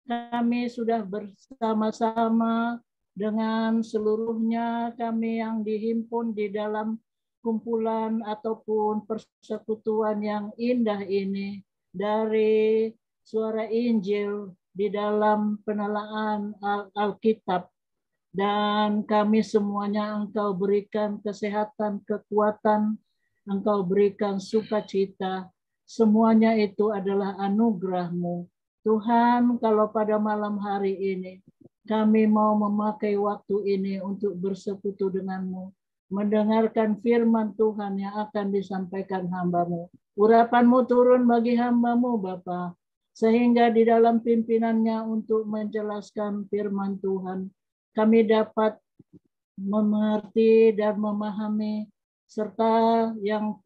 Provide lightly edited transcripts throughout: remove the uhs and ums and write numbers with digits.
kami sudah bersama-sama dengan seluruhnya kami yang dihimpun di dalam kumpulan ataupun persekutuan yang indah ini dari suara Injil di dalam penelaan Alkitab. Dan kami semuanya Engkau berikan kesehatan, kekuatan, Engkau berikan sukacita. Semuanya itu adalah anugerah-Mu. Tuhan, kalau pada malam hari ini kami mau memakai waktu ini untuk bersekutu dengan-Mu, mendengarkan firman Tuhan yang akan disampaikan hamba-Mu. Urapan-Mu turun bagi hamba-Mu, Bapa, sehingga di dalam pimpinannya untuk menjelaskan firman Tuhan, kami dapat mengerti dan memahami, serta yang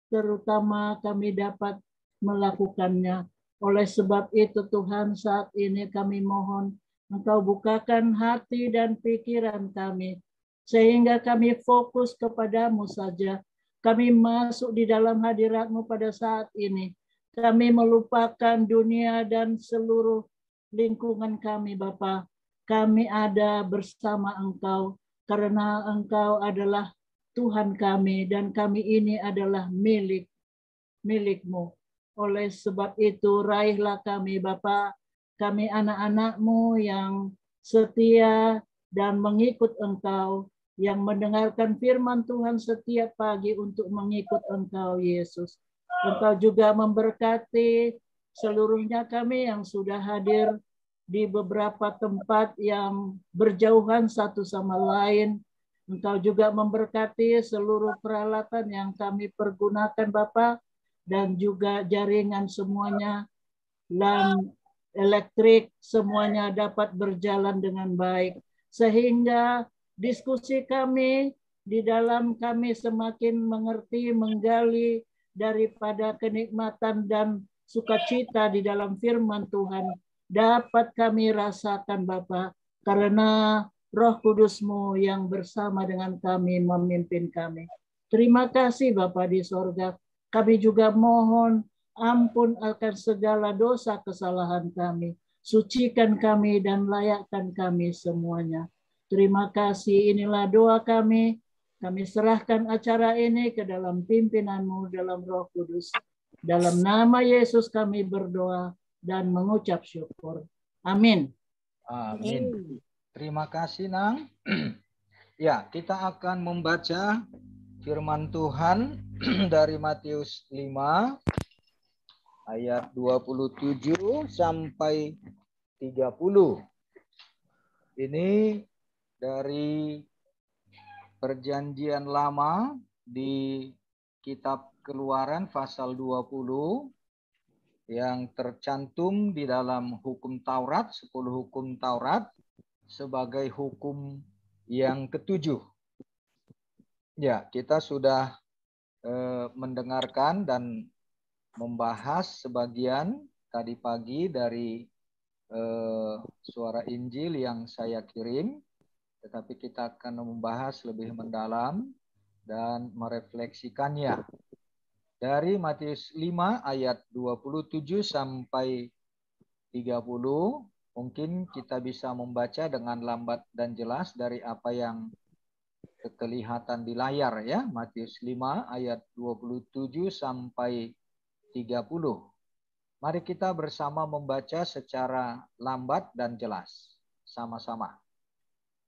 terutama kami dapat melakukannya. Oleh sebab itu Tuhan, saat ini kami mohon Engkau bukakan hati dan pikiran kami, sehingga kami fokus kepadamu saja. Kami masuk di dalam hadirat-Mu pada saat ini. Kami melupakan dunia dan seluruh lingkungan kami, Bapa. Kami ada bersama Engkau, karena Engkau adalah Tuhan kami, dan kami ini adalah milik-Mu. Oleh sebab itu, raihlah kami, Bapa, kami anak-anak-Mu yang setia dan mengikut Engkau, yang mendengarkan firman Tuhan setiap pagi untuk mengikut Engkau, Yesus. Engkau juga memberkati seluruhnya kami yang sudah hadir di beberapa tempat yang berjauhan satu sama lain. Engkau juga memberkati seluruh peralatan yang kami pergunakan, Bapak, dan juga jaringan semuanya, dan elektrik semuanya dapat berjalan dengan baik, sehingga diskusi kami di dalam kami semakin mengerti, menggali daripada kenikmatan dan sukacita di dalam firman Tuhan dapat kami rasakan, Bapa, karena Roh Kudus-Mu yang bersama dengan kami memimpin kami. Terima kasih Bapa di sorga. Kami juga mohon ampun akan segala dosa kesalahan kami. Sucikan kami dan layakkan kami semuanya. Terima kasih, inilah doa kami. Kami serahkan acara ini ke dalam pimpinan-Mu dalam Roh Kudus. Dalam nama Yesus kami berdoa dan mengucap syukur. Amin. Amin. Terima kasih, Nang. Ya, kita akan membaca firman Tuhan dari Matius 5 ayat 27 sampai 30. Ini dari Perjanjian Lama di Kitab Keluaran pasal 20 yang tercantum di dalam hukum Taurat, 10 hukum Taurat sebagai hukum yang ketujuh. Ya, kita sudah mendengarkan dan membahas sebagian tadi pagi dari suara Injil yang saya kirim, tetapi kita akan membahas lebih mendalam dan merefleksikannya. Dari Matius 5 ayat 27 sampai 30, mungkin kita bisa membaca dengan lambat dan jelas dari apa yang kelihatan di layar ya. Matius 5 ayat 27 sampai 30. Mari kita bersama membaca secara lambat dan jelas. Sama-sama.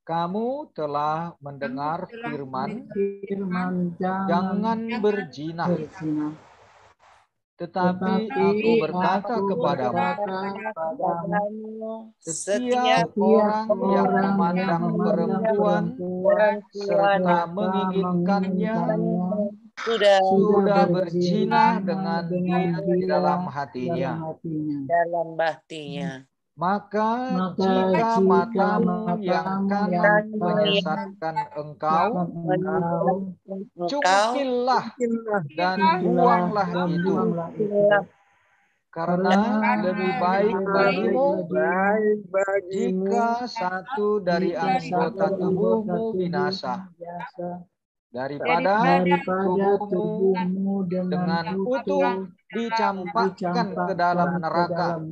Kamu telah mendengar firman, jangan berzina. Tetapi aku berkata kepadamu, setiap orang yang memandang perempuan serta menginginkannya sudah berzina dengan dia di dalam hatinya. Maka jika matamu yang kanan menyesatkan engkau, cungkillah dan buanglah itu. Karena lebih baik bagimu jika satu dari anggota tubuhmu binasa daripada tubuhmu dengan utuh dicampakkan ke dalam neraka.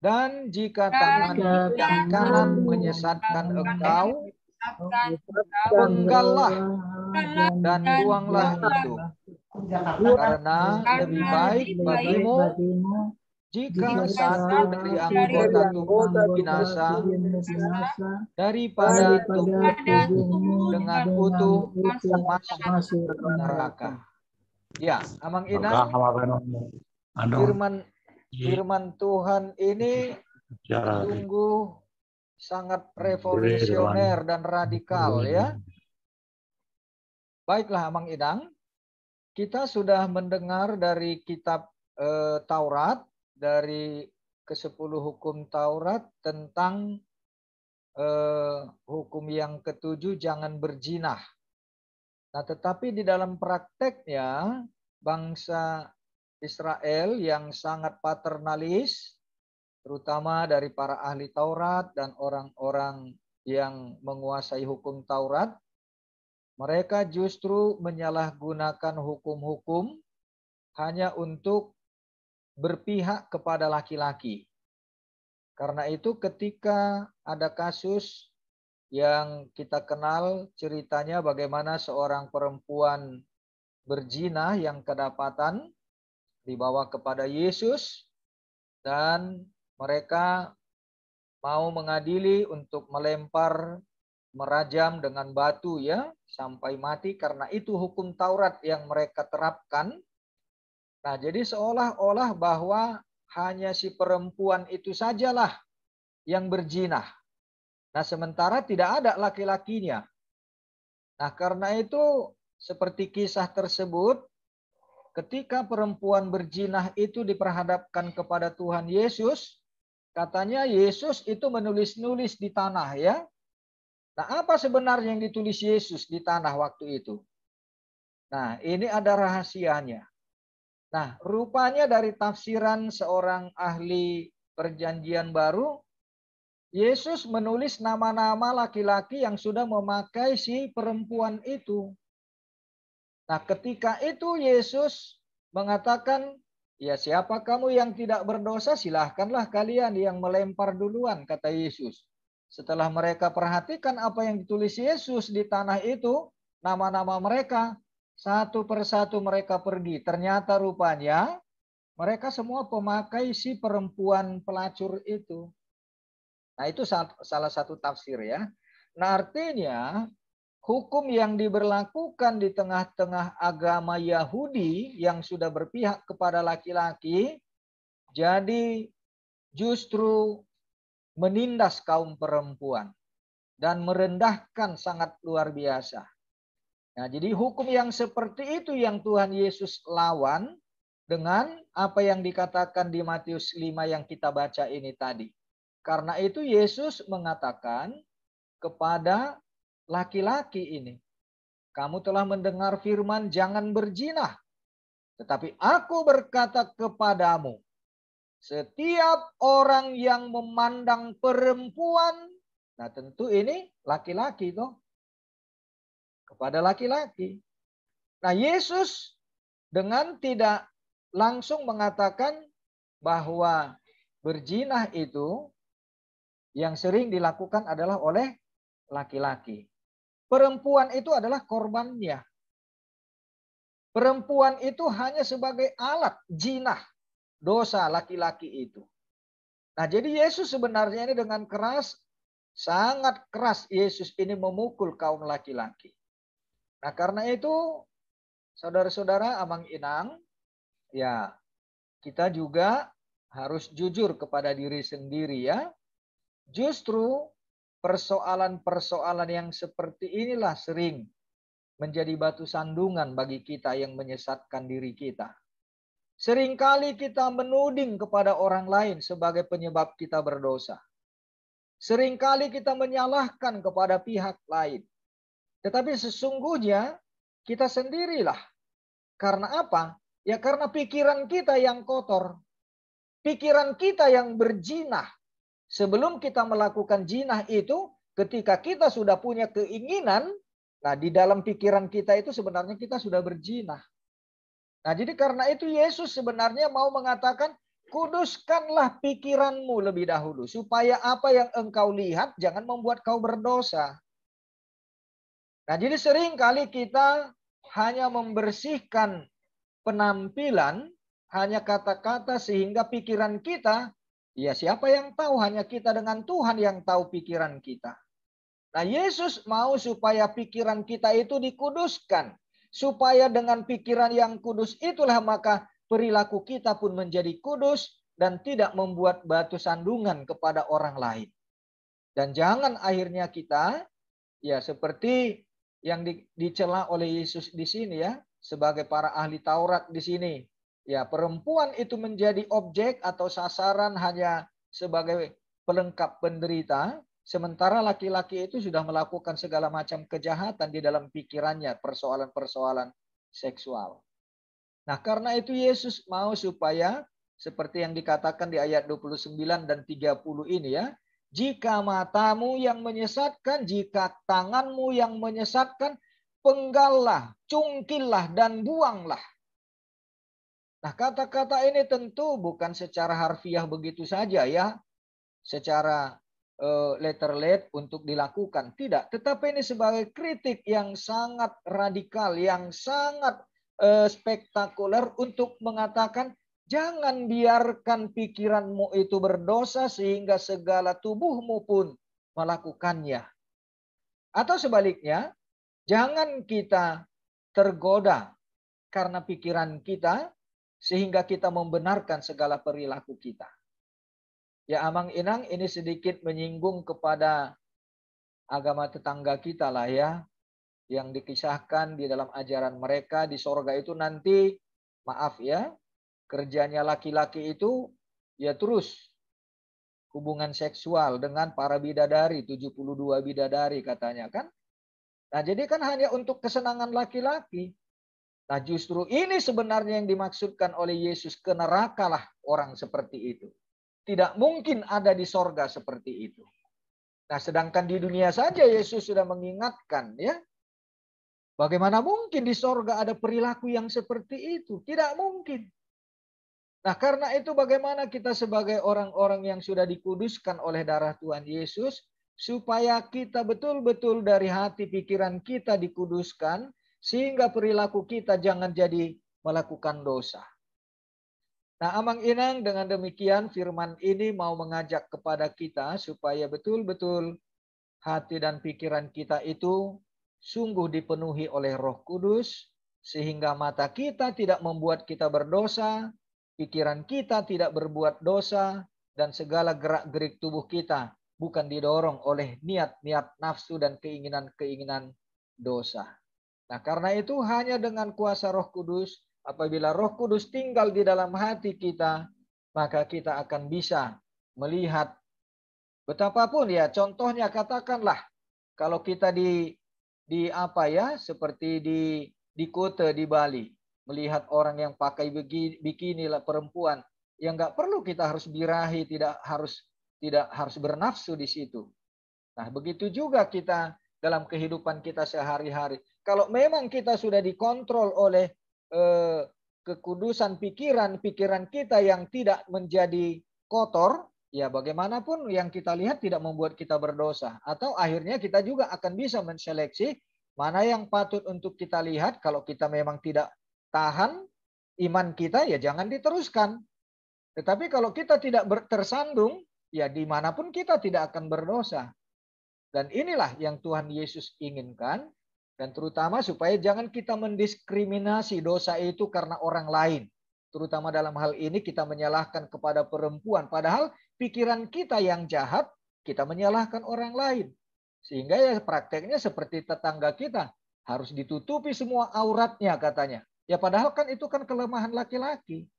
Dan jika tangan yang kanan menyesatkan engkau, penggallah dan buanglah itu. Karena lebih baik bagimu jika satu dari anggota tubuhmu binasa daripada tubuhmu dengan utuh masuk ke neraka. Ya, Amang Inang, firman Tuhan ini sungguh sangat revolusioner dan radikal ya. Baiklah Amang Inang, kita sudah mendengar dari kitab Taurat, dari ke-10 hukum Taurat tentang hukum yang ke-7 jangan berzina. Nah, tetapi di dalam prakteknya bangsa Israel yang sangat paternalis, terutama dari para ahli Taurat dan orang-orang yang menguasai hukum Taurat, mereka justru menyalahgunakan hukum-hukum hanya untuk berpihak kepada laki-laki. Karena itu ketika ada kasus yang kita kenal ceritanya bagaimana seorang perempuan berzina yang kedapatan dibawa kepada Yesus dan mereka mau mengadili untuk melempar, merajam dengan batu ya sampai mati karena itu hukum Taurat yang mereka terapkan. Nah, jadi seolah-olah bahwa hanya si perempuan itu sajalah yang berzina. Nah, sementara tidak ada laki-lakinya. Nah, karena itu seperti kisah tersebut, ketika perempuan berzina itu diperhadapkan kepada Tuhan Yesus, katanya Yesus itu menulis-nulis di tanah ya. Nah, apa sebenarnya yang ditulis Yesus di tanah waktu itu? Nah, ini ada rahasianya. Nah, rupanya dari tafsiran seorang ahli perjanjian baru, Yesus menulis nama-nama laki-laki yang sudah memakai si perempuan itu. Nah, ketika itu Yesus mengatakan, ya siapa kamu yang tidak berdosa, silahkanlah kalian yang melempar duluan, kata Yesus. Setelah mereka perhatikan apa yang ditulis Yesus di tanah itu, nama-nama mereka, satu persatu mereka pergi. Ternyata rupanya mereka semua pemakai si perempuan pelacur itu. Nah, itu salah satu tafsir ya. Nah, artinya hukum yang diberlakukan di tengah-tengah agama Yahudi yang sudah berpihak kepada laki-laki, jadi justru menindas kaum perempuan dan merendahkan sangat luar biasa. Nah, jadi hukum yang seperti itu yang Tuhan Yesus lawan dengan apa yang dikatakan di Matius 5 yang kita baca ini tadi. Karena itu Yesus mengatakan kepada laki-laki ini, kamu telah mendengar firman jangan berzina. Tetapi aku berkata kepadamu, setiap orang yang memandang perempuan, nah tentu ini laki-laki toh, kepada laki-laki. Nah, Yesus dengan tidak langsung mengatakan bahwa berzina itu yang sering dilakukan adalah oleh laki-laki. Perempuan itu adalah korbannya. Perempuan itu hanya sebagai alat jinah dosa laki-laki itu. Nah, jadi Yesus sebenarnya ini dengan keras, sangat keras Yesus ini memukul kaum laki-laki. Nah, karena itu saudara-saudara Amang Inang, ya kita juga harus jujur kepada diri sendiri ya. Justru persoalan-persoalan yang seperti inilah sering menjadi batu sandungan bagi kita yang menyesatkan diri kita. Seringkali kita menuding kepada orang lain sebagai penyebab kita berdosa. Seringkali kita menyalahkan kepada pihak lain. Tetapi sesungguhnya kita sendirilah. Karena apa? Ya karena pikiran kita yang kotor. Pikiran kita yang berjinah. Sebelum kita melakukan jinah itu, ketika kita sudah punya keinginan, nah di dalam pikiran kita itu sebenarnya kita sudah berjinah. Nah jadi karena itu Yesus sebenarnya mau mengatakan, kuduskanlah pikiranmu lebih dahulu. Supaya apa yang engkau lihat jangan membuat kau berdosa. Nah, jadi sering kali kita hanya membersihkan penampilan, hanya kata-kata sehingga pikiran kita, ya siapa yang tahu, hanya kita dengan Tuhan yang tahu pikiran kita. Nah, Yesus mau supaya pikiran kita itu dikuduskan. Supaya dengan pikiran yang kudus itulah maka perilaku kita pun menjadi kudus dan tidak membuat batu sandungan kepada orang lain. Dan jangan akhirnya kita, ya seperti yang dicela oleh Yesus di sini ya, sebagai para ahli Taurat di sini. Ya, perempuan itu menjadi objek atau sasaran hanya sebagai pelengkap penderita, sementara laki-laki itu sudah melakukan segala macam kejahatan di dalam pikirannya, persoalan-persoalan seksual. Nah, karena itu Yesus mau supaya seperti yang dikatakan di ayat 29 dan 30 ini ya, jika matamu yang menyesatkan, jika tanganmu yang menyesatkan, penggallah, cungkillah, dan buanglah. Nah, kata-kata ini tentu bukan secara harfiah begitu saja ya, secara letter-let untuk dilakukan. Tidak, tetapi ini sebagai kritik yang sangat radikal, yang sangat spektakuler untuk mengatakan, jangan biarkan pikiranmu itu berdosa sehingga segala tubuhmu pun melakukannya. Atau sebaliknya, jangan kita tergoda karena pikiran kita sehingga kita membenarkan segala perilaku kita. Ya Amang Inang, ini sedikit menyinggung kepada agama tetangga kita lah ya. Yang dikisahkan di dalam ajaran mereka di sorga itu nanti, maaf ya, kerjanya laki-laki itu ya terus hubungan seksual dengan para bidadari, 72 bidadari katanya kan. Nah jadi kan hanya untuk kesenangan laki-laki. Nah justru ini sebenarnya yang dimaksudkan oleh Yesus, ke neraka lah orang seperti itu. Tidak mungkin ada di sorga seperti itu. Nah sedangkan di dunia saja Yesus sudah mengingatkan ya. Bagaimana mungkin di sorga ada perilaku yang seperti itu? Tidak mungkin. Nah karena itu bagaimana kita sebagai orang-orang yang sudah dikuduskan oleh darah Tuhan Yesus, supaya kita betul-betul dari hati pikiran kita dikuduskan, sehingga perilaku kita jangan jadi melakukan dosa. Nah Amang Inang, dengan demikian firman ini mau mengajak kepada kita supaya betul-betul hati dan pikiran kita itu sungguh dipenuhi oleh Roh Kudus, sehingga mata kita tidak membuat kita berdosa, pikiran kita tidak berbuat dosa, dan segala gerak-gerik tubuh kita bukan didorong oleh niat-niat nafsu dan keinginan-keinginan dosa. Nah, karena itu hanya dengan kuasa Roh Kudus, apabila Roh Kudus tinggal di dalam hati kita, maka kita akan bisa melihat betapapun ya, contohnya katakanlah kalau kita di apa ya, seperti di Kuta di Bali, melihat orang yang pakai bikini lah perempuan, yang nggak perlu kita harus birahi, tidak harus bernafsu di situ. Nah, begitu juga kita dalam kehidupan kita sehari-hari. Kalau memang kita sudah dikontrol oleh kekudusan pikiran kita yang tidak menjadi kotor, ya bagaimanapun yang kita lihat tidak membuat kita berdosa. Atau akhirnya kita juga akan bisa menseleksi mana yang patut untuk kita lihat. Kalau kita memang tidak tahan iman kita, ya jangan diteruskan. Tetapi kalau kita tidak tersandung, ya dimanapun kita tidak akan berdosa. Dan inilah yang Tuhan Yesus inginkan. Dan terutama supaya jangan kita mendiskriminasi dosa itu karena orang lain. Terutama dalam hal ini kita menyalahkan kepada perempuan. Padahal pikiran kita yang jahat, kita menyalahkan orang lain. Sehingga ya prakteknya seperti tetangga kita. Harus ditutupi semua auratnya katanya. Ya padahal kan itu kan kelemahan laki-laki.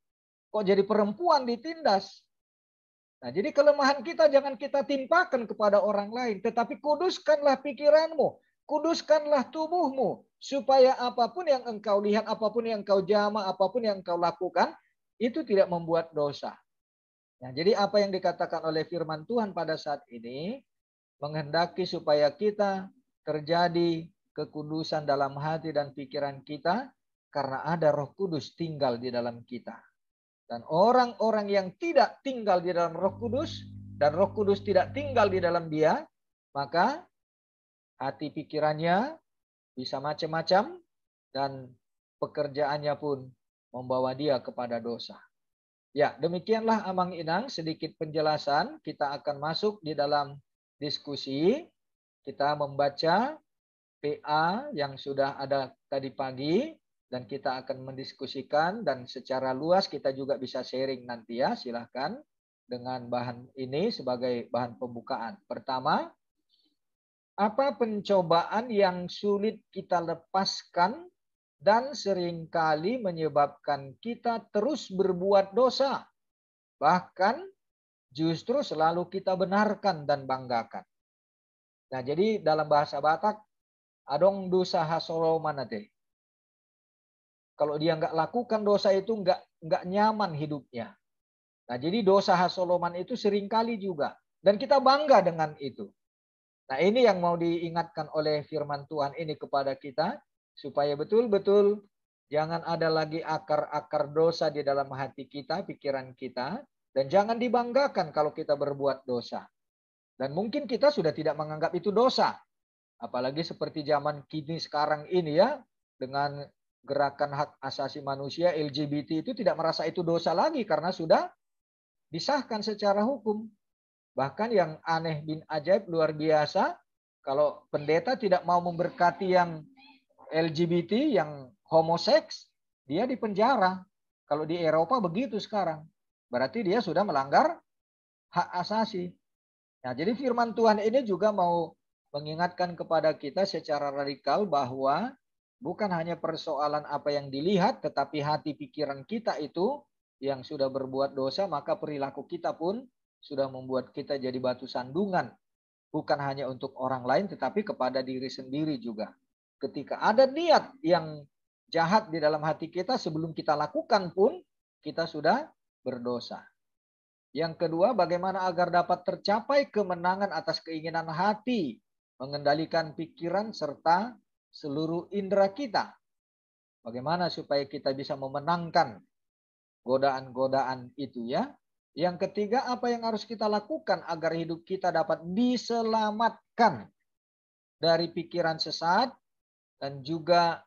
Kok jadi perempuan ditindas? Nah, jadi kelemahan kita jangan kita timpakan kepada orang lain. Tetapi kuduskanlah pikiranmu. Kuduskanlah tubuhmu. Supaya apapun yang engkau lihat, apapun yang engkau jama, apapun yang engkau lakukan, itu tidak membuat dosa. Nah, jadi apa yang dikatakan oleh firman Tuhan pada saat ini, menghendaki supaya kita terjadi kekudusan dalam hati dan pikiran kita, karena ada Roh Kudus tinggal di dalam kita. Dan orang-orang yang tidak tinggal di dalam Roh Kudus dan Roh Kudus tidak tinggal di dalam dia, maka hati pikirannya bisa macam-macam dan pekerjaannya pun membawa dia kepada dosa. Ya, demikianlah Amang Inang sedikit penjelasan. Kita akan masuk di dalam diskusi. Kita membaca PA yang sudah ada tadi pagi dan kita akan mendiskusikan dan secara luas kita juga bisa sharing nanti ya. Silahkan dengan bahan ini sebagai bahan pembukaan. Pertama, apa pencobaan yang sulit kita lepaskan dan seringkali menyebabkan kita terus berbuat dosa. Bahkan justru selalu kita benarkan dan banggakan. Nah, jadi dalam bahasa Batak, adong dosa hasolo manate. Kalau dia nggak lakukan dosa itu nggak nyaman hidupnya. Nah, jadi dosa hasoloman itu seringkali juga. Dan kita bangga dengan itu. Nah, ini yang mau diingatkan oleh firman Tuhan ini kepada kita. Supaya betul-betul jangan ada lagi akar-akar dosa di dalam hati kita, pikiran kita. Dan jangan dibanggakan kalau kita berbuat dosa. Dan mungkin kita sudah tidak menganggap itu dosa. Apalagi seperti zaman kini sekarang ini ya. Dengan gerakan hak asasi manusia LGBT itu tidak merasa itu dosa lagi karena sudah disahkan secara hukum. Bahkan yang aneh bin ajaib luar biasa, kalau pendeta tidak mau memberkati yang LGBT, yang homoseks, dia dipenjara. Kalau di Eropa begitu sekarang. Berarti dia sudah melanggar hak asasi. Nah, jadi firman Tuhan ini juga mau mengingatkan kepada kita secara radikal bahwa bukan hanya persoalan apa yang dilihat, tetapi hati pikiran kita itu yang sudah berbuat dosa, maka perilaku kita pun sudah membuat kita jadi batu sandungan. Bukan hanya untuk orang lain, tetapi kepada diri sendiri juga. Ketika ada niat yang jahat di dalam hati kita, sebelum kita lakukan pun, kita sudah berdosa. Yang kedua, bagaimana agar dapat tercapai kemenangan atas keinginan hati, mengendalikan pikiran, serta seluruh indera kita. Bagaimana supaya kita bisa memenangkan godaan-godaan itu ya. Yang ketiga, apa yang harus kita lakukan agar hidup kita dapat diselamatkan dari pikiran sesat dan juga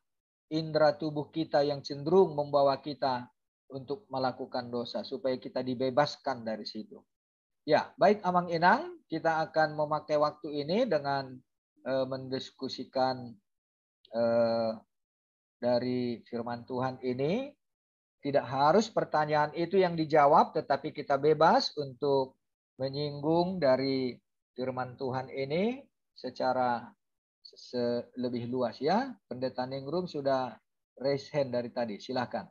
indera tubuh kita yang cenderung membawa kita untuk melakukan dosa supaya kita dibebaskan dari situ. Ya, baik Amang Inang, kita akan memakai waktu ini dengan mendiskusikan dari firman Tuhan ini. Tidak harus pertanyaan itu yang dijawab, tetapi kita bebas untuk menyinggung dari firman Tuhan ini secara lebih luas ya. Pendeta Ningrum sudah raise hand dari tadi, silakan.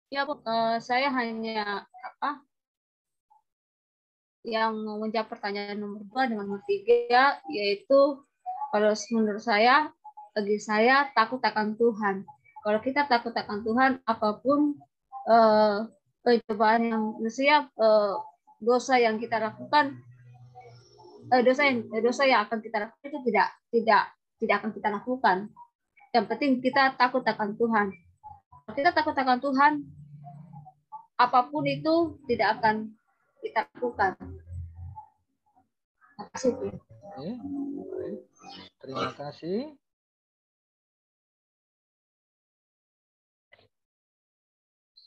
Ya, saya hanya yang menjawab pertanyaan nomor 2 dengan nomor 3, yaitu kalau menurut saya, bagi saya takut akan Tuhan. Kalau kita takut akan Tuhan, apapun pencobaan yang dosa yang kita lakukan, dosa yang akan kita lakukan itu tidak akan kita lakukan. Yang penting kita takut akan Tuhan. Kalau kita takut akan Tuhan, apapun itu tidak akan kita lakukan. Terima kasih.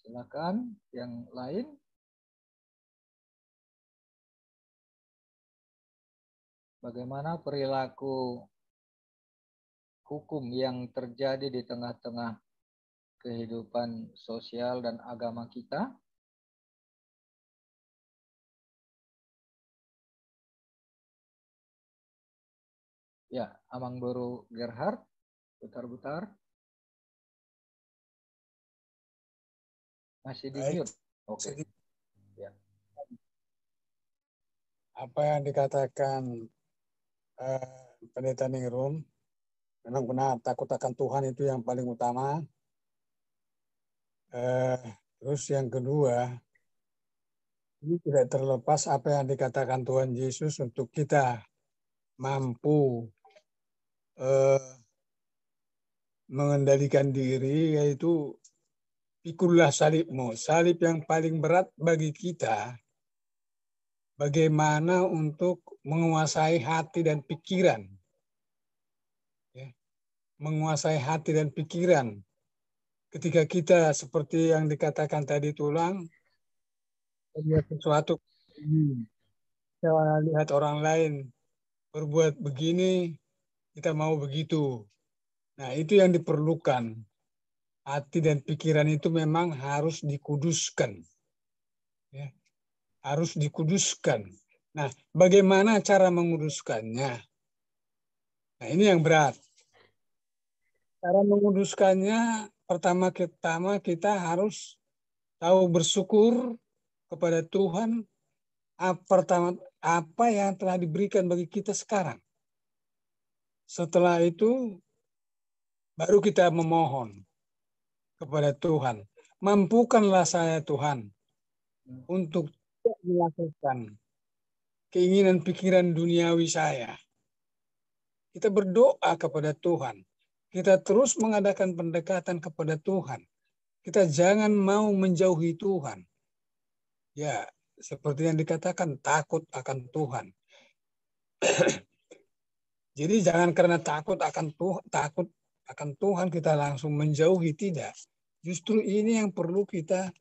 Silakan yang lain. Bagaimana perilaku hukum yang terjadi di tengah-tengah kehidupan sosial dan agama kita? Ya, Amang Boru Gerhard, putar-putar. Masih di mute. Oke. Ya. Apa yang dikatakan Pendeta Ningrum, memang benar, takut akan Tuhan itu yang paling utama. Terus yang kedua, ini tidak terlepas apa yang dikatakan Tuhan Yesus untuk kita mampu mengendalikan diri, yaitu pikullah salibmu. Salib yang paling berat bagi kita, bagaimana untuk menguasai hati dan pikiran. Ya, menguasai hati dan pikiran. Ketika kita seperti yang dikatakan tadi tulang, lihat sesuatu, kita lihat orang lain berbuat begini, kita mau begitu. Nah, itu yang diperlukan. Hati dan pikiran itu memang harus dikuduskan. Ya, harus dikuduskan. Nah, bagaimana cara menguduskannya? Nah, ini yang berat. Cara menguduskannya, pertama kita harus tahu bersyukur kepada Tuhan apa yang telah diberikan bagi kita sekarang. Setelah itu baru kita memohon kepada Tuhan. Mampukanlah saya Tuhan untuk tidak melakukan keinginan pikiran duniawi saya. Kita berdoa kepada Tuhan. Kita terus mengadakan pendekatan kepada Tuhan. Kita jangan mau menjauhi Tuhan. Ya, seperti yang dikatakan, takut akan Tuhan. Jadi jangan karena takut akan Tuhan kita langsung menjauhi, tidak. Justru ini yang perlu kita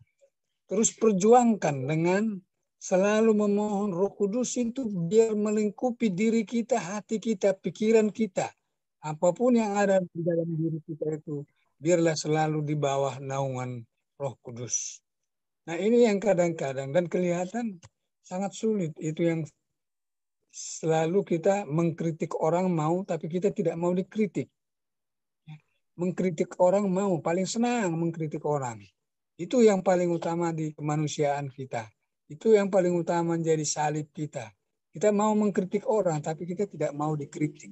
terus perjuangkan dengan selalu memohon Roh Kudus itu biar melingkupi diri kita, hati kita, pikiran kita. Apapun yang ada di dalam diri kita itu, biarlah selalu di bawah naungan Roh Kudus. Nah, ini yang kadang-kadang dan kelihatan sangat sulit. Itu yang selalu kita mengkritik orang mau, tapi kita tidak mau dikritik. Mengkritik orang mau, paling senang mengkritik orang. Itu yang paling utama di kemanusiaan kita. Itu yang paling utama menjadi salib kita. Kita mau mengkritik orang, tapi kita tidak mau dikritik.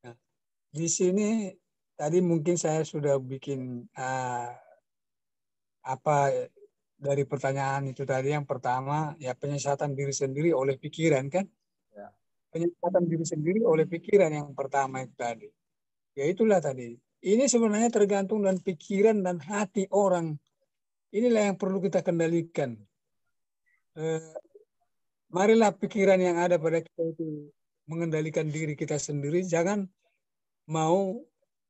Nah, di sini tadi mungkin saya sudah bikin dari pertanyaan itu tadi. Yang pertama, ya penyesatan diri sendiri oleh pikiran, kan? Ya. Penyesatan diri sendiri oleh pikiran yang pertama itu tadi. Ya itulah tadi. Ini sebenarnya tergantung dan pikiran dan hati orang. Inilah yang perlu kita kendalikan. Marilah pikiran yang ada pada kita itu mengendalikan diri kita sendiri. Jangan mau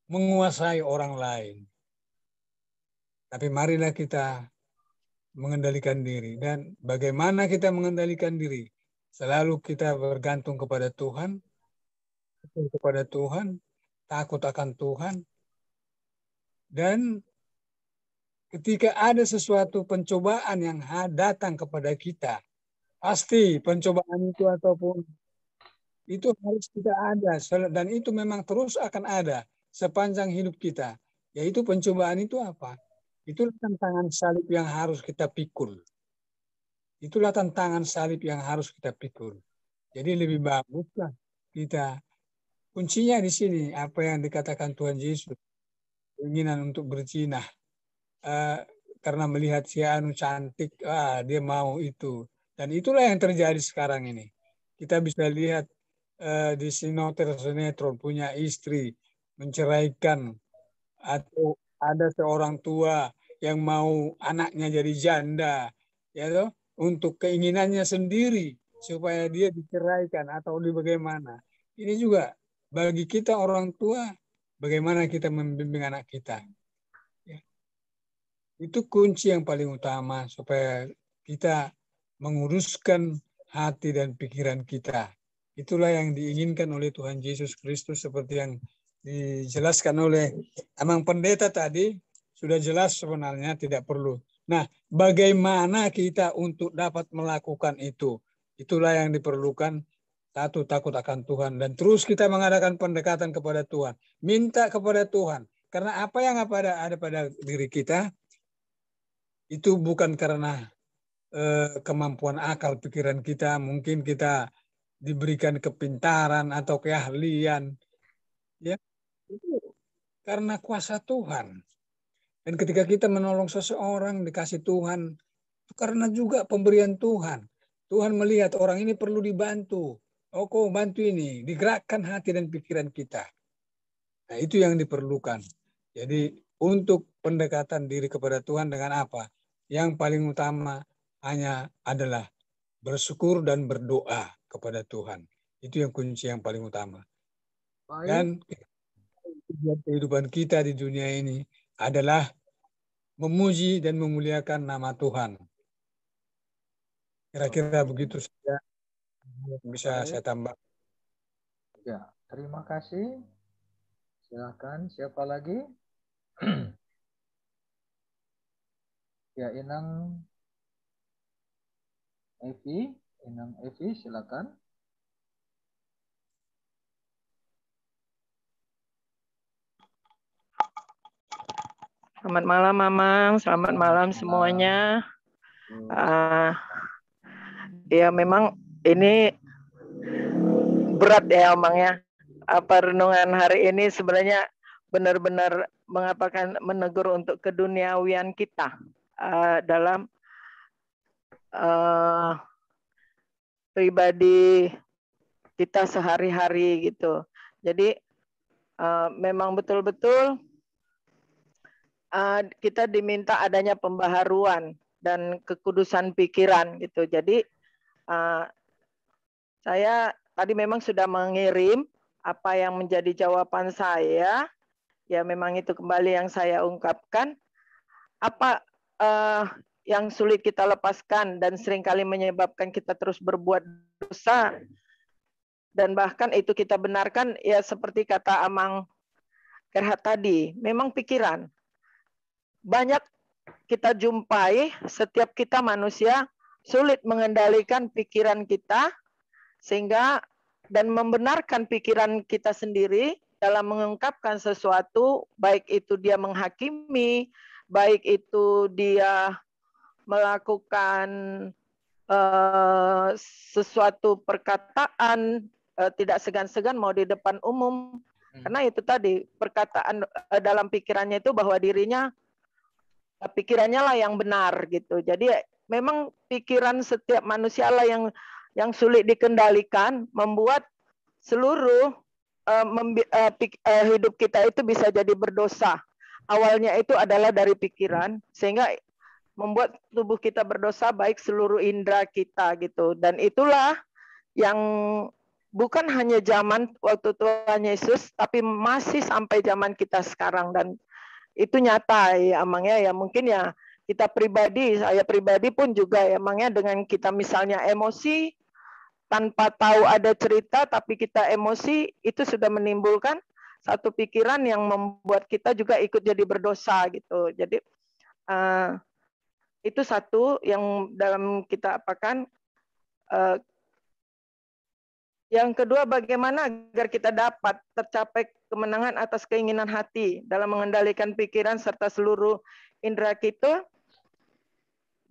menguasai orang lain. Tapi marilah kita mengendalikan diri. Dan bagaimana kita mengendalikan diri? Selalu kita bergantung kepada Tuhan. Takut akan Tuhan. Dan ketika ada sesuatu pencobaan yang datang kepada kita, pasti pencobaan itu ataupun itu harus kita ada. Dan itu memang terus akan ada sepanjang hidup kita. Yaitu pencobaan itu apa? Itulah tantangan salib yang harus kita pikul. Itulah tantangan salib yang harus kita pikul. Jadi lebih baguslah kita. Kuncinya di sini, apa yang dikatakan Tuhan Yesus. Keinginan untuk berzina. Karena melihat si anu cantik, dia mau itu. Dan itulah yang terjadi sekarang ini. Kita bisa lihat di sinetron punya istri, menceraikan, atau ada seorang tua yang mau anaknya jadi janda, ya toh, untuk keinginannya sendiri supaya dia diceraikan atau bagaimana. Ini juga bagi kita orang tua, bagaimana kita membimbing anak kita. Ya. Itu kunci yang paling utama supaya kita menguruskan hati dan pikiran kita. Itulah yang diinginkan oleh Tuhan Yesus Kristus seperti yang dijelaskan oleh Amang Pendeta tadi. Sudah jelas sebenarnya, tidak perlu. Nah, bagaimana kita untuk dapat melakukan itu? Itulah yang diperlukan. Satu, takut akan Tuhan. Dan terus kita mengadakan pendekatan kepada Tuhan. Minta kepada Tuhan. Karena apa yang ada pada diri kita, itu bukan karena kemampuan akal pikiran kita. Mungkin kita diberikan kepintaran atau keahlian. Ya, itu karena kuasa Tuhan. Dan ketika kita menolong seseorang, dikasih Tuhan, itu karena juga pemberian Tuhan. Tuhan melihat orang ini perlu dibantu. Oh, kau bantu ini. Digerakkan hati dan pikiran kita. Nah, itu yang diperlukan. Jadi untuk pendekatan diri kepada Tuhan dengan apa? Yang paling utama hanya adalah bersyukur dan berdoa kepada Tuhan. Itu yang kunci yang paling utama. Baik. Dan kehidupan kita di dunia ini adalah memuji dan memuliakan nama Tuhan. Kira-kira begitu saja yang bisa Baik. saya tambah. Ya, terima kasih. Silakan, siapa lagi? Ya, Inang Evi, silakan. Selamat malam, Mamang. Selamat malam semuanya. Ya, memang ini berat ya, Mamang ya. Apa renungan hari ini sebenarnya benar-benar menegur untuk keduniawian kita dalam pribadi kita sehari-hari gitu. Jadi memang betul-betul kita diminta adanya pembaharuan dan kekudusan pikiran gitu. Jadi saya tadi memang sudah mengirim apa yang menjadi jawaban saya. Ya memang itu kembali yang saya ungkapkan. Apa yang sulit kita lepaskan dan seringkali menyebabkan kita terus berbuat dosa. Dan bahkan itu kita benarkan ya seperti kata Amang Gerhard tadi. Memang pikiran. Banyak kita jumpai, setiap kita manusia sulit mengendalikan pikiran kita sehingga dan membenarkan pikiran kita sendiri dalam mengungkapkan sesuatu, baik itu dia menghakimi, baik itu dia melakukan sesuatu perkataan tidak segan-segan mau di depan umum. Karena itu tadi perkataan dalam pikirannya itu bahwa pikirannya lah yang benar gitu. Jadi memang pikiran setiap manusia lah yang sulit dikendalikan, membuat seluruh hidup kita itu bisa jadi berdosa. Awalnya itu adalah dari pikiran, sehingga membuat tubuh kita berdosa baik seluruh indera kita gitu. Dan itulah yang bukan hanya zaman waktu Tuhan Yesus, tapi masih sampai zaman kita sekarang. Dan itu nyata ya emangnya ya mungkin ya kita pribadi, saya pribadi pun juga ya emangnya dengan kita misalnya emosi tanpa tahu ada cerita tapi kita emosi itu sudah menimbulkan satu pikiran yang membuat kita juga ikut jadi berdosa gitu. Jadi itu satu yang dalam kita apakan. Yang kedua, bagaimana agar kita dapat tercapai kemenangan atas keinginan hati dalam mengendalikan pikiran serta seluruh indera kita.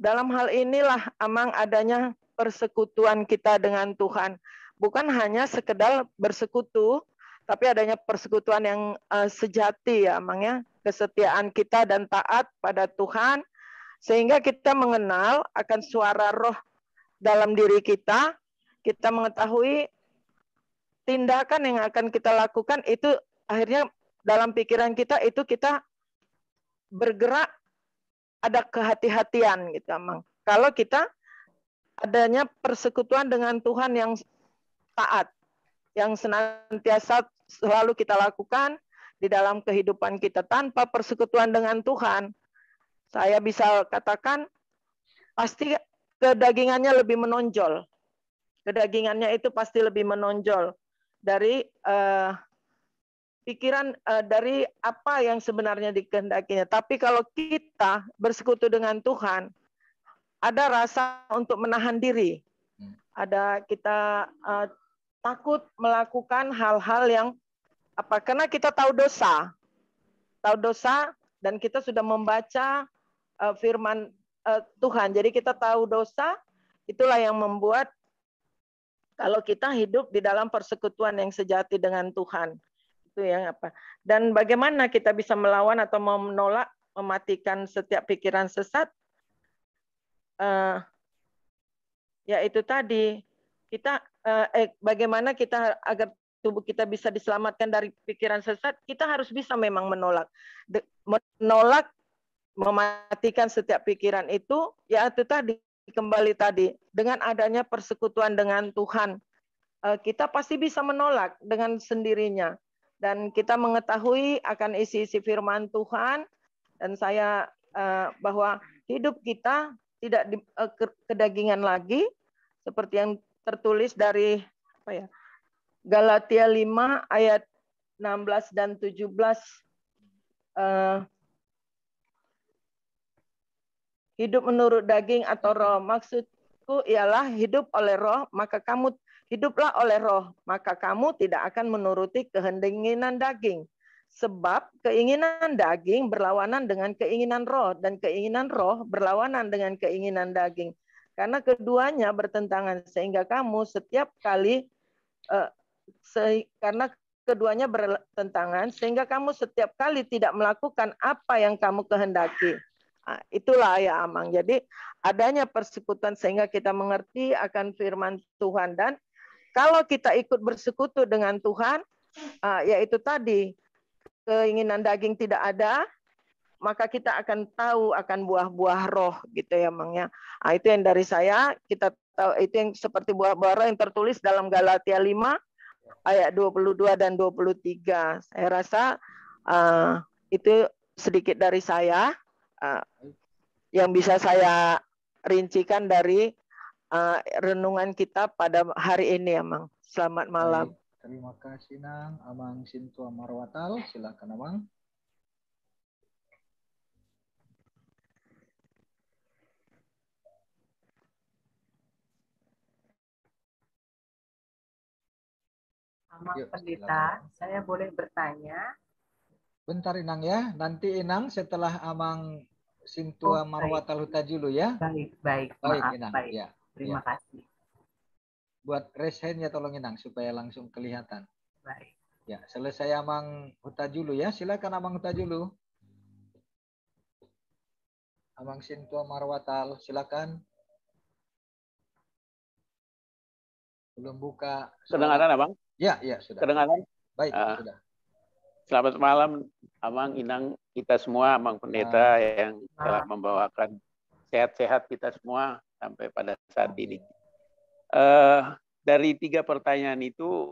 Dalam hal inilah Amang adanya persekutuan kita dengan Tuhan. Bukan hanya sekedar bersekutu, tapi adanya persekutuan yang sejati ya Amang ya. Kesetiaan kita dan taat pada Tuhan. Sehingga kita mengenal akan suara roh dalam diri kita. Kita mengetahui tindakan yang akan kita lakukan itu akhirnya dalam pikiran kita itu kita bergerak ada kehati-hatian gitu Amang. Kalau kita adanya persekutuan dengan Tuhan yang taat, yang senantiasa selalu kita lakukan di dalam kehidupan kita. Tanpa persekutuan dengan Tuhan, saya bisa katakan pasti kedagingannya lebih menonjol. Kedagingannya itu pasti lebih menonjol dari pikiran dari apa yang sebenarnya dikehendakinya. Tapi kalau kita bersekutu dengan Tuhan, ada rasa untuk menahan diri. Ada kita takut melakukan hal-hal yang apa? Karena kita tahu dosa dan kita sudah membaca firman Tuhan. Jadi kita tahu dosa, itulah yang membuat kalau kita hidup di dalam persekutuan yang sejati dengan Tuhan. Itu yang apa? Dan bagaimana kita bisa melawan atau menolak, mematikan setiap pikiran sesat? Ya itu tadi kita bagaimana kita agar tubuh kita bisa diselamatkan dari pikiran sesat, kita harus bisa memang menolak. Menolak, mematikan setiap pikiran itu, ya itu tadi, kembali tadi, dengan adanya persekutuan dengan Tuhan, kita pasti bisa menolak dengan sendirinya. Dan kita mengetahui akan isi-isi firman Tuhan, dan saya bahwa hidup kita tidak kedagingan lagi, seperti yang tertulis dari Galatia 5 ayat 16 dan 17. Hidup menurut daging atau roh. Maksudku ialah hidup oleh roh, maka kamu hiduplah oleh roh, maka kamu tidak akan menuruti keinginan daging. Sebab keinginan daging berlawanan dengan keinginan roh, dan keinginan roh berlawanan dengan keinginan daging. Karena keduanya bertentangan, sehingga kamu setiap kali tidak melakukan apa yang kamu kehendaki. Nah, itulah ya Amang. Jadi adanya persekutuan sehingga kita mengerti akan firman Tuhan. Dan kalau kita ikut bersekutu dengan Tuhan, yaitu tadi keinginan daging tidak ada, maka kita akan tahu akan buah-buah roh gitu ya Mang ya. Nah, itu yang dari saya, kita tahu itu yang seperti buah-buah roh yang tertulis dalam Galatia 5 ayat 22 dan 23. Saya rasa itu sedikit dari saya yang bisa saya rincikan dari renungan kita pada hari ini, Amang. Selamat malam. Baik, terima kasih Nang. Amang Sintua Marwatal, silakan Amang. Amang Pendeta, saya boleh bertanya? Bentar Inang ya, nanti Inang setelah Amang Sintua Marwatal Hutajulu ya. Baik, maaf, Inang. baik. Ya, terima kasih. Buat raise hand-nya tolong Inang supaya langsung kelihatan. Baik. Ya, selesai Amang Hutajulu ya. Silakan Amang Hutajulu. Amang Sintua Marwatal, silakan. Belum buka. Kedengaran Abang? Ya, sudah. Kedengaran? Baik, sudah. Selamat malam Amang, Inang, kita semua, Amang Pendeta yang telah membawakan sehat-sehat kita semua sampai pada saat ini. Dari 3 pertanyaan itu,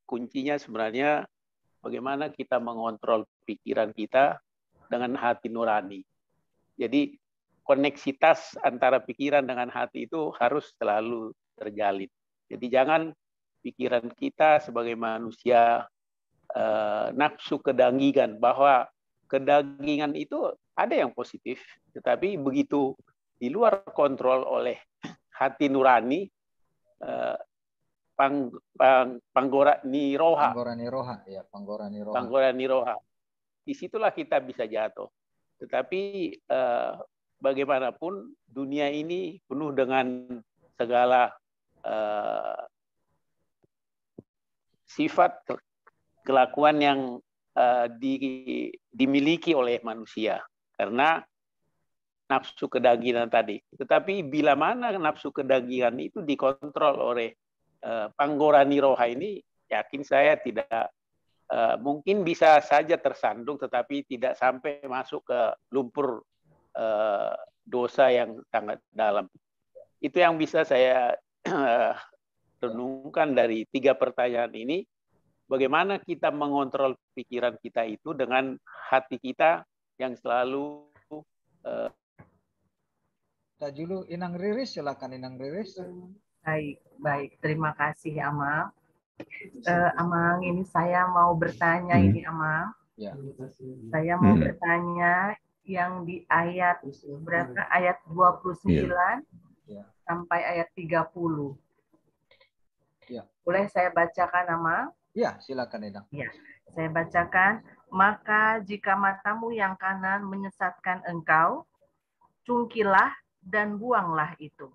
kuncinya sebenarnya bagaimana kita mengontrol pikiran kita dengan hati nurani. Jadi koneksitas antara pikiran dengan hati itu harus selalu terjalin. Jadi jangan pikiran kita sebagai manusia nafsu kedagingan, bahwa kedagingan itu ada yang positif, tetapi begitu di luar kontrol oleh hati nurani, panggora niroha. Disitulah kita bisa jatuh. Tetapi bagaimanapun dunia ini penuh dengan segala sifat kelakuan yang dimiliki oleh manusia karena nafsu kedagingan tadi. Tetapi bila mana nafsu kedagingan itu dikontrol oleh panggora niroha ini, yakin saya tidak mungkin bisa saja tersandung, tetapi tidak sampai masuk ke lumpur dosa yang sangat dalam. Itu yang bisa saya renungkan dari 3 pertanyaan ini. Bagaimana kita mengontrol pikiran kita itu dengan hati kita yang selalu Tajulu. Inang Riris, silakan Inang Riris. Baik. Terima kasih Amang. Amang, ini saya mau bertanya ini Amang. Ya. Saya mau bertanya yang di ayat berapa? Ayat 29 sampai ayat 30. Ya. Boleh saya bacakan Amang? Ya, silakan Inang. Ya, saya bacakan. Maka jika matamu yang kanan menyesatkan engkau, cungkilah dan buanglah itu.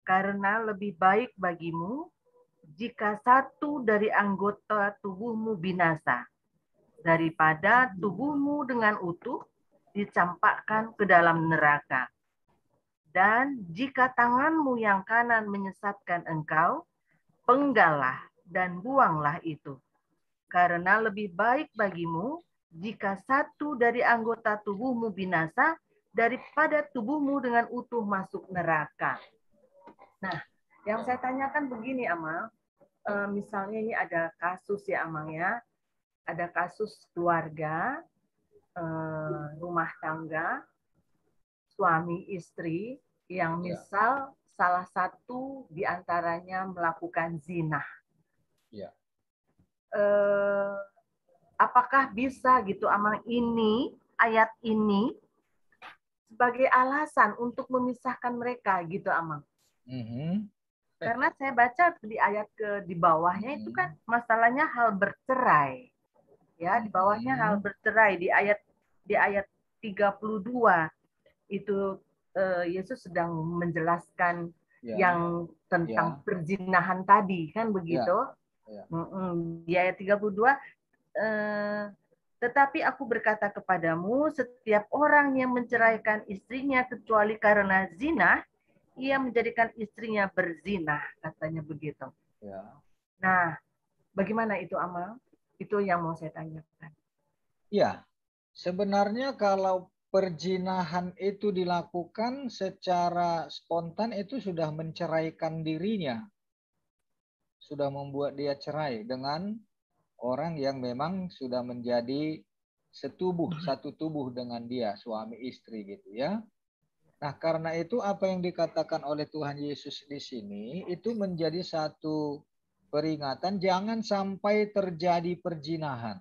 Karena lebih baik bagimu jika satu dari anggota tubuhmu binasa, daripada tubuhmu dengan utuh dicampakkan ke dalam neraka. Dan jika tanganmu yang kanan menyesatkan engkau, penggallah dan buanglah itu. Karena lebih baik bagimu jika satu dari anggota tubuhmu binasa daripada tubuhmu dengan utuh masuk neraka. Nah, yang saya tanyakan begini, Amal. Misalnya ini ada kasus ya, Amal ya. Ada kasus keluarga, rumah tangga, suami istri yang misal salah satu di antaranya melakukan zina. Ya. Apakah bisa gitu Amal ini, ayat ini sebagai alasan untuk memisahkan mereka gitu Amal? Karena saya baca di ayat di bawahnya itu kan masalahnya hal bercerai. Ya, di bawahnya hal bercerai di ayat 32 itu Yesus sedang menjelaskan yang tentang perzinahan tadi kan begitu. Di ayat 32 tetapi aku berkata kepadamu, setiap orang yang menceraikan istrinya kecuali karena zina, ia menjadikan istrinya berzina, katanya begitu. Nah, bagaimana itu Amal? Itu yang mau saya tanyakan. Ya, sebenarnya kalau perzinahan itu dilakukan secara spontan itu sudah menceraikan dirinya. Sudah membuat dia cerai dengan orang yang memang sudah menjadi satu tubuh dengan dia, suami istri gitu ya. Nah, karena itu apa yang dikatakan oleh Tuhan Yesus di sini itu menjadi satu peringatan jangan sampai terjadi perzinahan.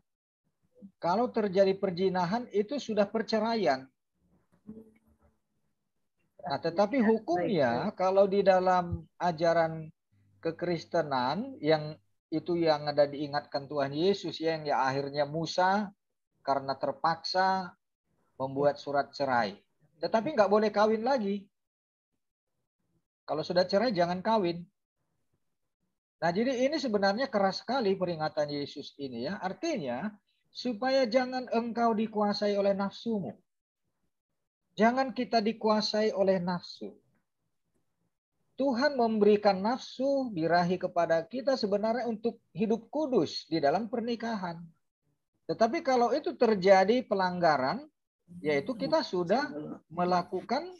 Kalau terjadi perzinahan itu sudah perceraian. Nah, tetapi hukumnya kalau di dalam ajaran kekristenan yang itu yang ada diingatkan Tuhan Yesus yang ya akhirnya Musa karena terpaksa membuat surat cerai. Tetapi nggak boleh kawin lagi. Kalau sudah cerai jangan kawin. Nah, jadi ini sebenarnya keras sekali peringatan Yesus ini ya. Artinya supaya jangan engkau dikuasai oleh nafsumu. Jangan kita dikuasai oleh nafsu. Tuhan memberikan nafsu birahi kepada kita sebenarnya untuk hidup kudus di dalam pernikahan. Tetapi kalau itu terjadi pelanggaran, yaitu kita sudah melakukan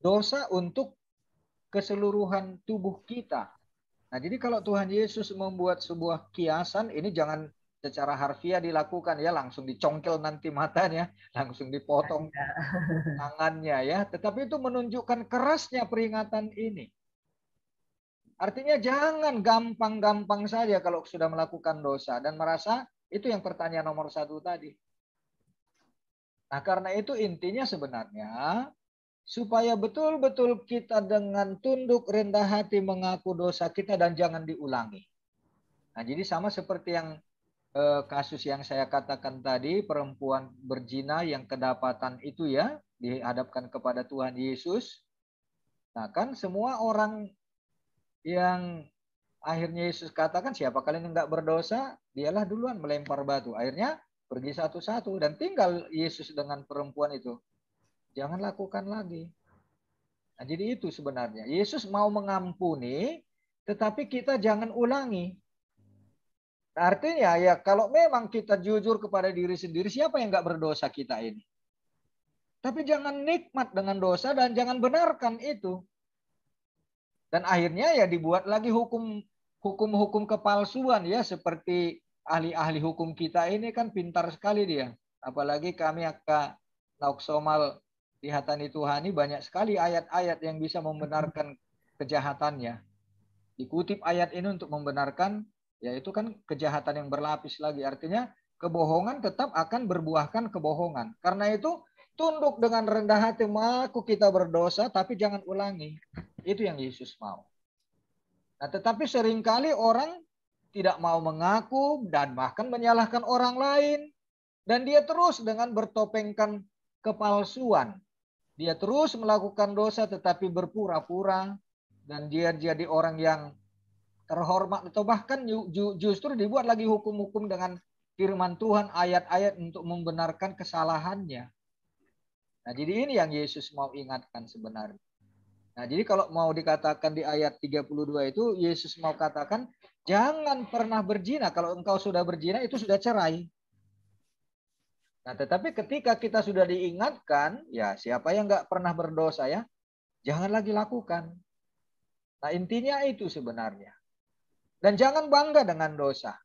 dosa untuk keseluruhan tubuh kita. Nah, jadi kalau Tuhan Yesus membuat sebuah kiasan, ini jangan secara harfiah dilakukan ya, langsung dicongkel nanti matanya, langsung dipotong tangannya ya. Tetapi itu menunjukkan kerasnya peringatan ini. Artinya jangan gampang-gampang saja kalau sudah melakukan dosa dan merasa itu yang pertanyaan nomor 1 tadi. Nah, karena itu intinya sebenarnya supaya betul-betul kita dengan tunduk rendah hati mengaku dosa kita dan jangan diulangi. Nah, jadi sama seperti yang kasus yang saya katakan tadi, perempuan berzina yang kedapatan itu ya, dihadapkan kepada Tuhan Yesus. Nah, kan semua orang yang akhirnya Yesus katakan, siapa kalian yang enggak berdosa, dialah duluan melempar batu. Akhirnya pergi satu-satu dan tinggal Yesus dengan perempuan itu. Jangan lakukan lagi. Nah, jadi itu sebenarnya. Yesus mau mengampuni, tetapi kita jangan ulangi. Artinya ya kalau memang kita jujur kepada diri sendiri, siapa yang nggak berdosa kita ini? Tapi jangan nikmat dengan dosa dan jangan benarkan itu. Dan akhirnya ya dibuat lagi hukum kepalsuan ya, seperti ahli-ahli hukum kita ini kan pintar sekali dia. Apalagi kami Aka Nauksomal di Hatani Tuhani banyak sekali ayat-ayat yang bisa membenarkan kejahatannya. Dikutip ayat ini untuk membenarkan, yaitu kan kejahatan yang berlapis lagi. Artinya kebohongan tetap akan berbuahkan kebohongan. Karena itu tunduk dengan rendah hati, mengaku kita berdosa, tapi jangan ulangi. Itu yang Yesus mau. Nah, tetapi seringkali orang tidak mau mengaku dan bahkan menyalahkan orang lain. Dan dia terus dengan bertopengkan kepalsuan. Dia terus melakukan dosa tetapi berpura-pura. Dan dia jadi orang yang terhormat. Atau bahkan justru dibuat lagi hukum-hukum dengan firman Tuhan, ayat-ayat untuk membenarkan kesalahannya. Nah, jadi ini yang Yesus mau ingatkan sebenarnya. Nah, jadi kalau mau dikatakan di ayat 32 itu, Yesus mau katakan, jangan pernah berzina. Kalau engkau sudah berzina, itu sudah cerai. Nah, tetapi ketika kita sudah diingatkan, ya siapa yang nggak pernah berdosa ya, jangan lagi lakukan. Nah, intinya itu sebenarnya. Dan jangan bangga dengan dosa.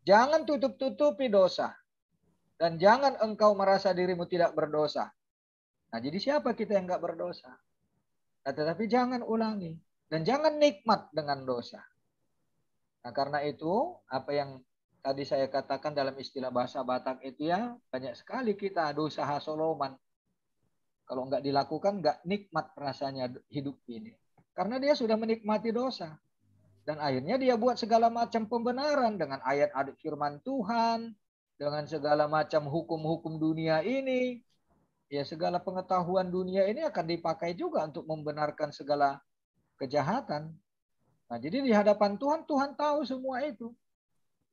Jangan tutup-tutupi dosa. Dan jangan engkau merasa dirimu tidak berdosa. Nah, jadi siapa kita yang nggak berdosa? Nah, tetapi jangan ulangi. Dan jangan nikmat dengan dosa. Nah, karena itu, apa yang tadi saya katakan dalam istilah bahasa Batak itu ya, banyak sekali kita dosa hasoloman. Kalau nggak dilakukan, nggak nikmat rasanya hidup ini. Karena dia sudah menikmati dosa. Dan akhirnya dia buat segala macam pembenaran dengan ayat-ayat firman Tuhan, dengan segala macam hukum-hukum dunia ini. Ya, segala pengetahuan dunia ini akan dipakai juga untuk membenarkan segala kejahatan. Nah, jadi di hadapan Tuhan, Tuhan tahu semua itu.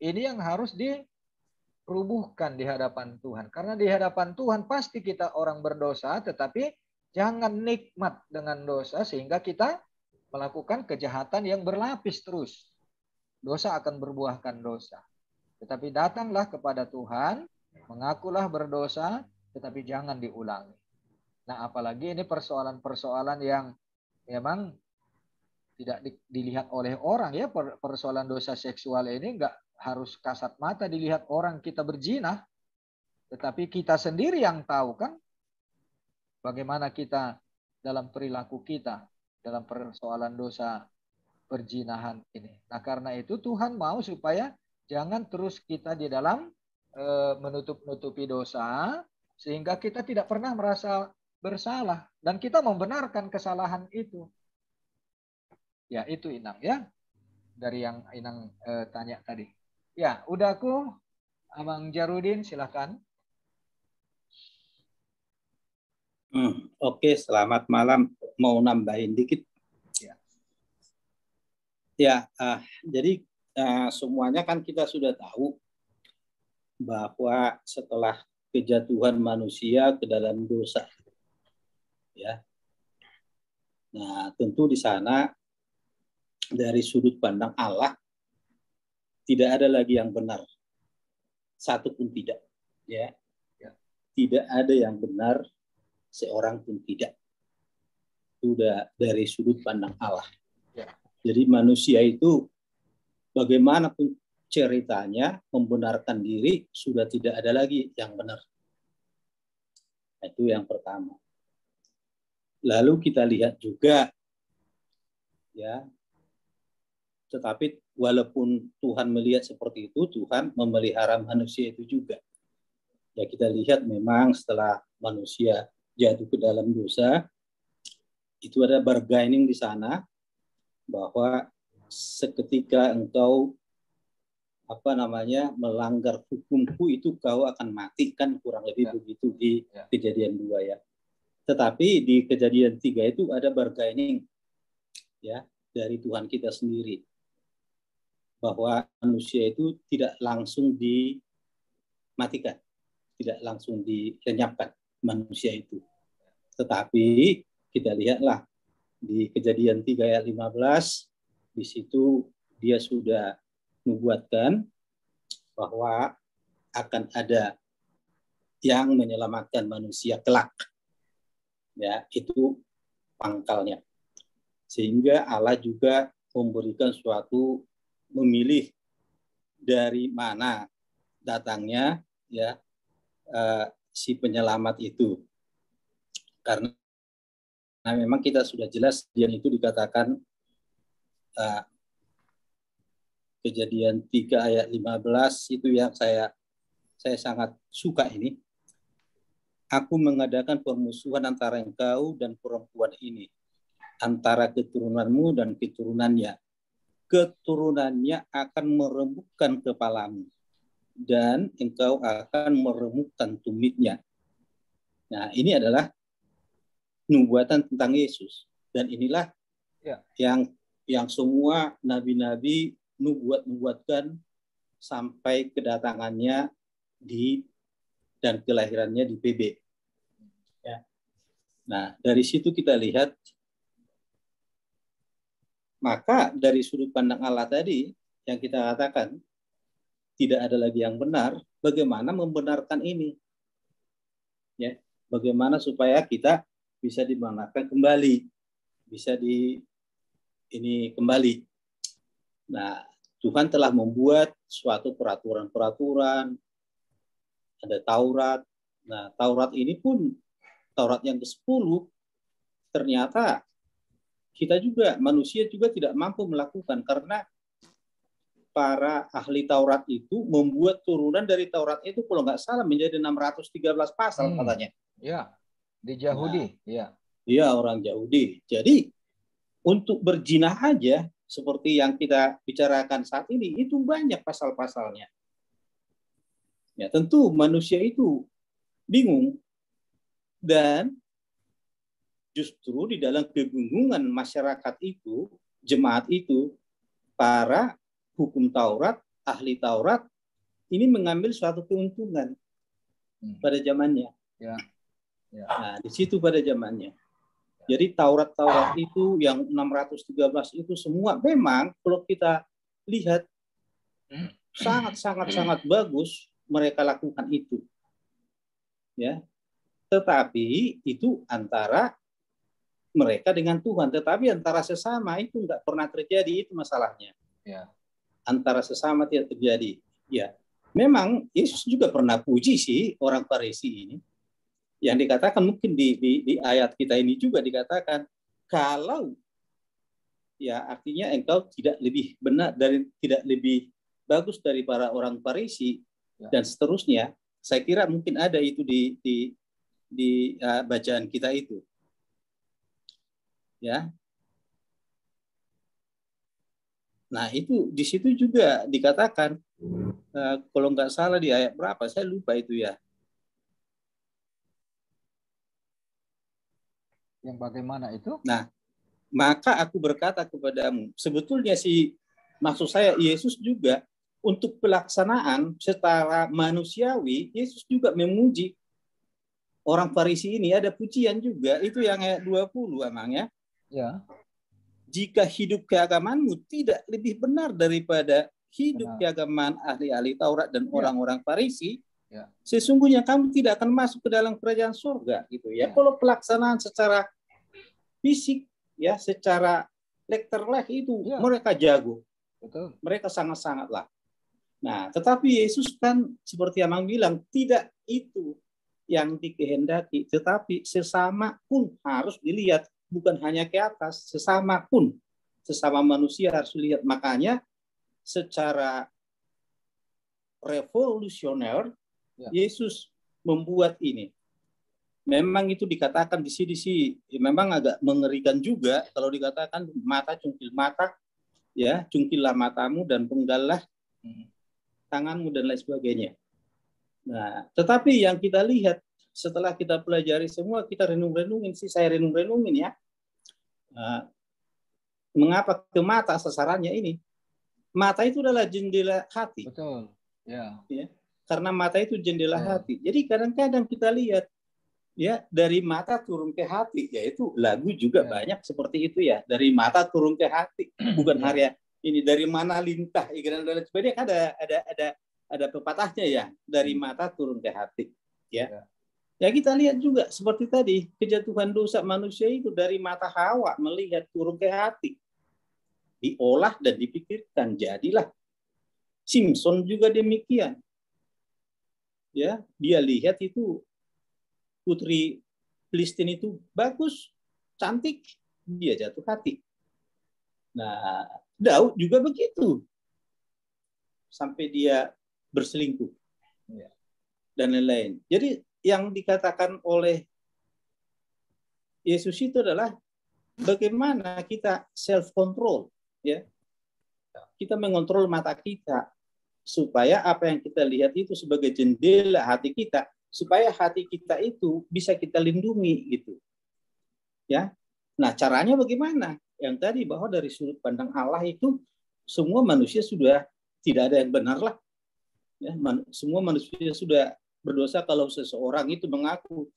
Ini yang harus dirubuhkan di hadapan Tuhan. Karena di hadapan Tuhan pasti kita orang berdosa, tetapi jangan nikmat dengan dosa sehingga kita melakukan kejahatan yang berlapis terus. Dosa akan berbuahkan dosa. Tetapi datanglah kepada Tuhan, mengakulah berdosa, tetapi jangan diulangi. Nah, apalagi ini persoalan-persoalan yang memang tidak dilihat oleh orang ya. Persoalan dosa seksual ini nggak harus kasat mata dilihat orang kita berzina, tetapi kita sendiri yang tahu kan bagaimana kita dalam perilaku kita dalam persoalan dosa perzinahan ini. Nah, karena itu Tuhan mau supaya jangan terus kita di dalam menutup-nutupi dosa sehingga kita tidak pernah merasa bersalah dan kita membenarkan kesalahan itu. Ya, itu Inang ya. Dari yang Inang tanya tadi. Ya, udah aku Abang Jarudin silakan. Oke, selamat malam. Mau nambahin dikit. Ya, jadi semuanya kan kita sudah tahu bahwa setelah kejatuhan manusia ke dalam dosa, ya. Nah, tentu di sana dari sudut pandang Allah tidak ada lagi yang benar, satu pun tidak, ya. Tidak ada yang benar, seorang pun tidak. Sudah dari sudut pandang Allah. Jadi manusia itu bagaimanapun ceritanya membenarkan diri sudah tidak ada lagi yang benar. Itu yang pertama. Lalu kita lihat juga ya, tetapi walaupun Tuhan melihat seperti itu, Tuhan memelihara manusia itu juga. Ya, kita lihat memang setelah manusia jatuh ke dalam dosa, itu ada bargaining di sana bahwa seketika engkau melanggar hukumku itu kau akan mati, kan kurang lebih begitu di Kejadian 2 ya. Tetapi di Kejadian 3 itu ada bargaining ya dari Tuhan kita sendiri bahwa manusia itu tidak langsung dimatikan, tidak langsung dilenyapkan manusia itu. Tetapi kita lihatlah di Kejadian 3 ayat 15, di situ dia sudah membuatkan bahwa akan ada yang menyelamatkan manusia kelak. Ya, itu pangkalnya. Sehingga Allah juga memberikan suatu memilih dari mana datangnya ya si penyelamat itu. Karena memang kita sudah jelas yang itu dikatakan Kejadian 3 ayat 15 itu yang saya sangat suka ini. Aku mengadakan permusuhan antara engkau dan perempuan ini, antara keturunanmu dan keturunannya. Keturunannya akan meremukkan kepalamu, dan engkau akan meremukkan tumitnya. Nah, ini adalah nubuatan tentang Yesus. Dan inilah yang semua nabi-nabi nubuatkan sampai kedatangannya dan kelahirannya di PB. Ya. Nah, dari situ kita lihat Maka dari sudut pandang Allah tadi yang kita katakan tidak ada lagi yang benar, bagaimana membenarkan ini? Ya, bagaimana supaya kita bisa dibenarkan kembali, bisa ini kembali. Nah, Tuhan telah membuat suatu peraturan-peraturan, ada Taurat. Nah, Taurat ini pun, Taurat yang ke-10, ternyata kita juga, manusia juga tidak mampu melakukan, karena para ahli Taurat itu membuat turunan dari Taurat itu, kalau nggak salah, menjadi 613 pasal katanya. Ya, di Yahudi. Nah, iya, orang Yahudi. Jadi, untuk berzina aja, seperti yang kita bicarakan saat ini, itu banyak pasal-pasalnya. Ya, tentu manusia itu bingung. Dan justru di dalam kebingungan masyarakat itu, jemaat itu, para hukum Taurat, ahli Taurat, ini mengambil suatu keuntungan pada zamannya. Ya. Nah, di situ pada zamannya. Jadi Taurat-Taurat itu yang 613 itu semua memang kalau kita lihat sangat bagus mereka lakukan itu. Ya. Tetapi itu antara mereka dengan Tuhan, tetapi antara sesama itu enggak pernah terjadi, itu masalahnya. Ya. Antara sesama tidak terjadi. Ya. Memang Yesus juga pernah puji sih orang Farisi ini. Yang dikatakan mungkin di ayat kita ini juga dikatakan, kalau ya artinya engkau tidak lebih benar dari, tidak lebih bagus dari para orang Farisi dan seterusnya. Saya kira mungkin ada itu di bacaan kita itu. Ya. Nah, itu di situ juga dikatakan, kalau nggak salah di ayat berapa, saya lupa itu ya. Yang bagaimana itu? Nah, maka aku berkata kepadamu, sebetulnya maksud saya Yesus juga untuk pelaksanaan secara manusiawi, Yesus juga memuji orang Farisi ini, ada pujian juga, itu yang ayat 20 emangnya. Ya. Jika hidup keagamanmu tidak lebih benar daripada hidup keagamaan ahli-ahli Taurat dan orang-orang Farisi, sesungguhnya kamu tidak akan masuk ke dalam kerajaan surga, gitu ya. Kalau pelaksanaan secara fisik, ya, secara lekterleh itu mereka jago. Betul. Mereka sangat-sangatlah. Nah, tetapi Yesus kan seperti Amang bilang, tidak itu yang dikehendaki, tetapi sesama pun harus dilihat, bukan hanya ke atas, sesama pun, sesama manusia harus dilihat. Makanya secara revolusioner Yesus membuat ini. Memang itu dikatakan di sini sih, memang agak mengerikan juga kalau dikatakan mata cungkil mata, ya, cungkillah matamu dan penggallah tanganmu dan lain sebagainya. Nah, tetapi yang kita lihat setelah kita pelajari semua, kita renung-renungin sih, saya renung-renungin ya. Mengapa ke mata sasarannya ini? Mata itu adalah jendela hati. Betul. Ya. Ya. Karena mata itu jendela hati. Jadi kadang-kadang kita lihat ya dari mata turun ke hati, yaitu lagu juga banyak seperti itu ya, dari mata turun ke hati, bukan hanya ini dari mana lintah dan sebagainya, ada pepatahnya ya, dari mata turun ke hati ya. Ya kita lihat juga seperti tadi kejatuhan dosa manusia itu dari mata Hawa melihat turun ke hati, diolah dan dipikirkan, jadilah. Simpson juga demikian. Ya, dia lihat itu putri Filistin itu bagus, cantik, dia jatuh hati. Nah, Daud juga begitu. Sampai dia berselingkuh. Dan lain-lain. Jadi yang dikatakan oleh Yesus itu adalah bagaimana kita self control, ya. Kita mengontrol mata kita supaya apa yang kita lihat itu sebagai jendela hati kita, supaya hati kita itu bisa kita lindungi gitu. Ya. Nah, caranya bagaimana? Yang tadi bahwa dari sudut pandang Allah itu semua manusia sudah tidak ada yang benar lah. Ya, semua manusia sudah berdosa. Kalau seseorang itu mengaku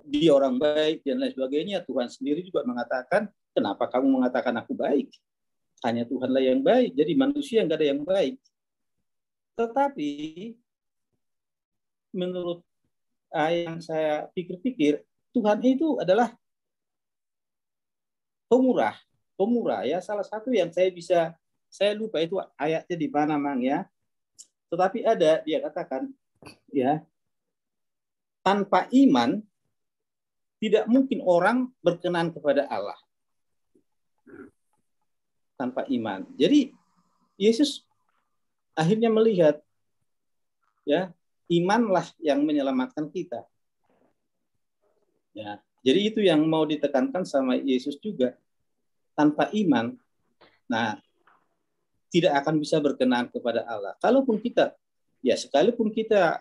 dia orang baik dan lain sebagainya, Tuhan sendiri juga mengatakan, kenapa kamu mengatakan aku baik? Hanya Tuhanlah yang baik. Jadi manusia nggak ada yang baik. Tetapi menurut yang saya pikir-pikir, Tuhan itu adalah pemurah. Pemurah ya. Salah satu yang saya lupa itu ayatnya di mana, Mang ya. Tetapi ada dia katakan ya, tanpa iman tidak mungkin orang berkenan kepada Allah. Tanpa iman. Jadi Yesus akhirnya melihat ya, imanlah yang menyelamatkan kita. Ya, jadi itu yang mau ditekankan sama Yesus juga. Tanpa iman, nah tidak akan bisa berkenan kepada Allah. Kalaupun kita, ya sekalipun kita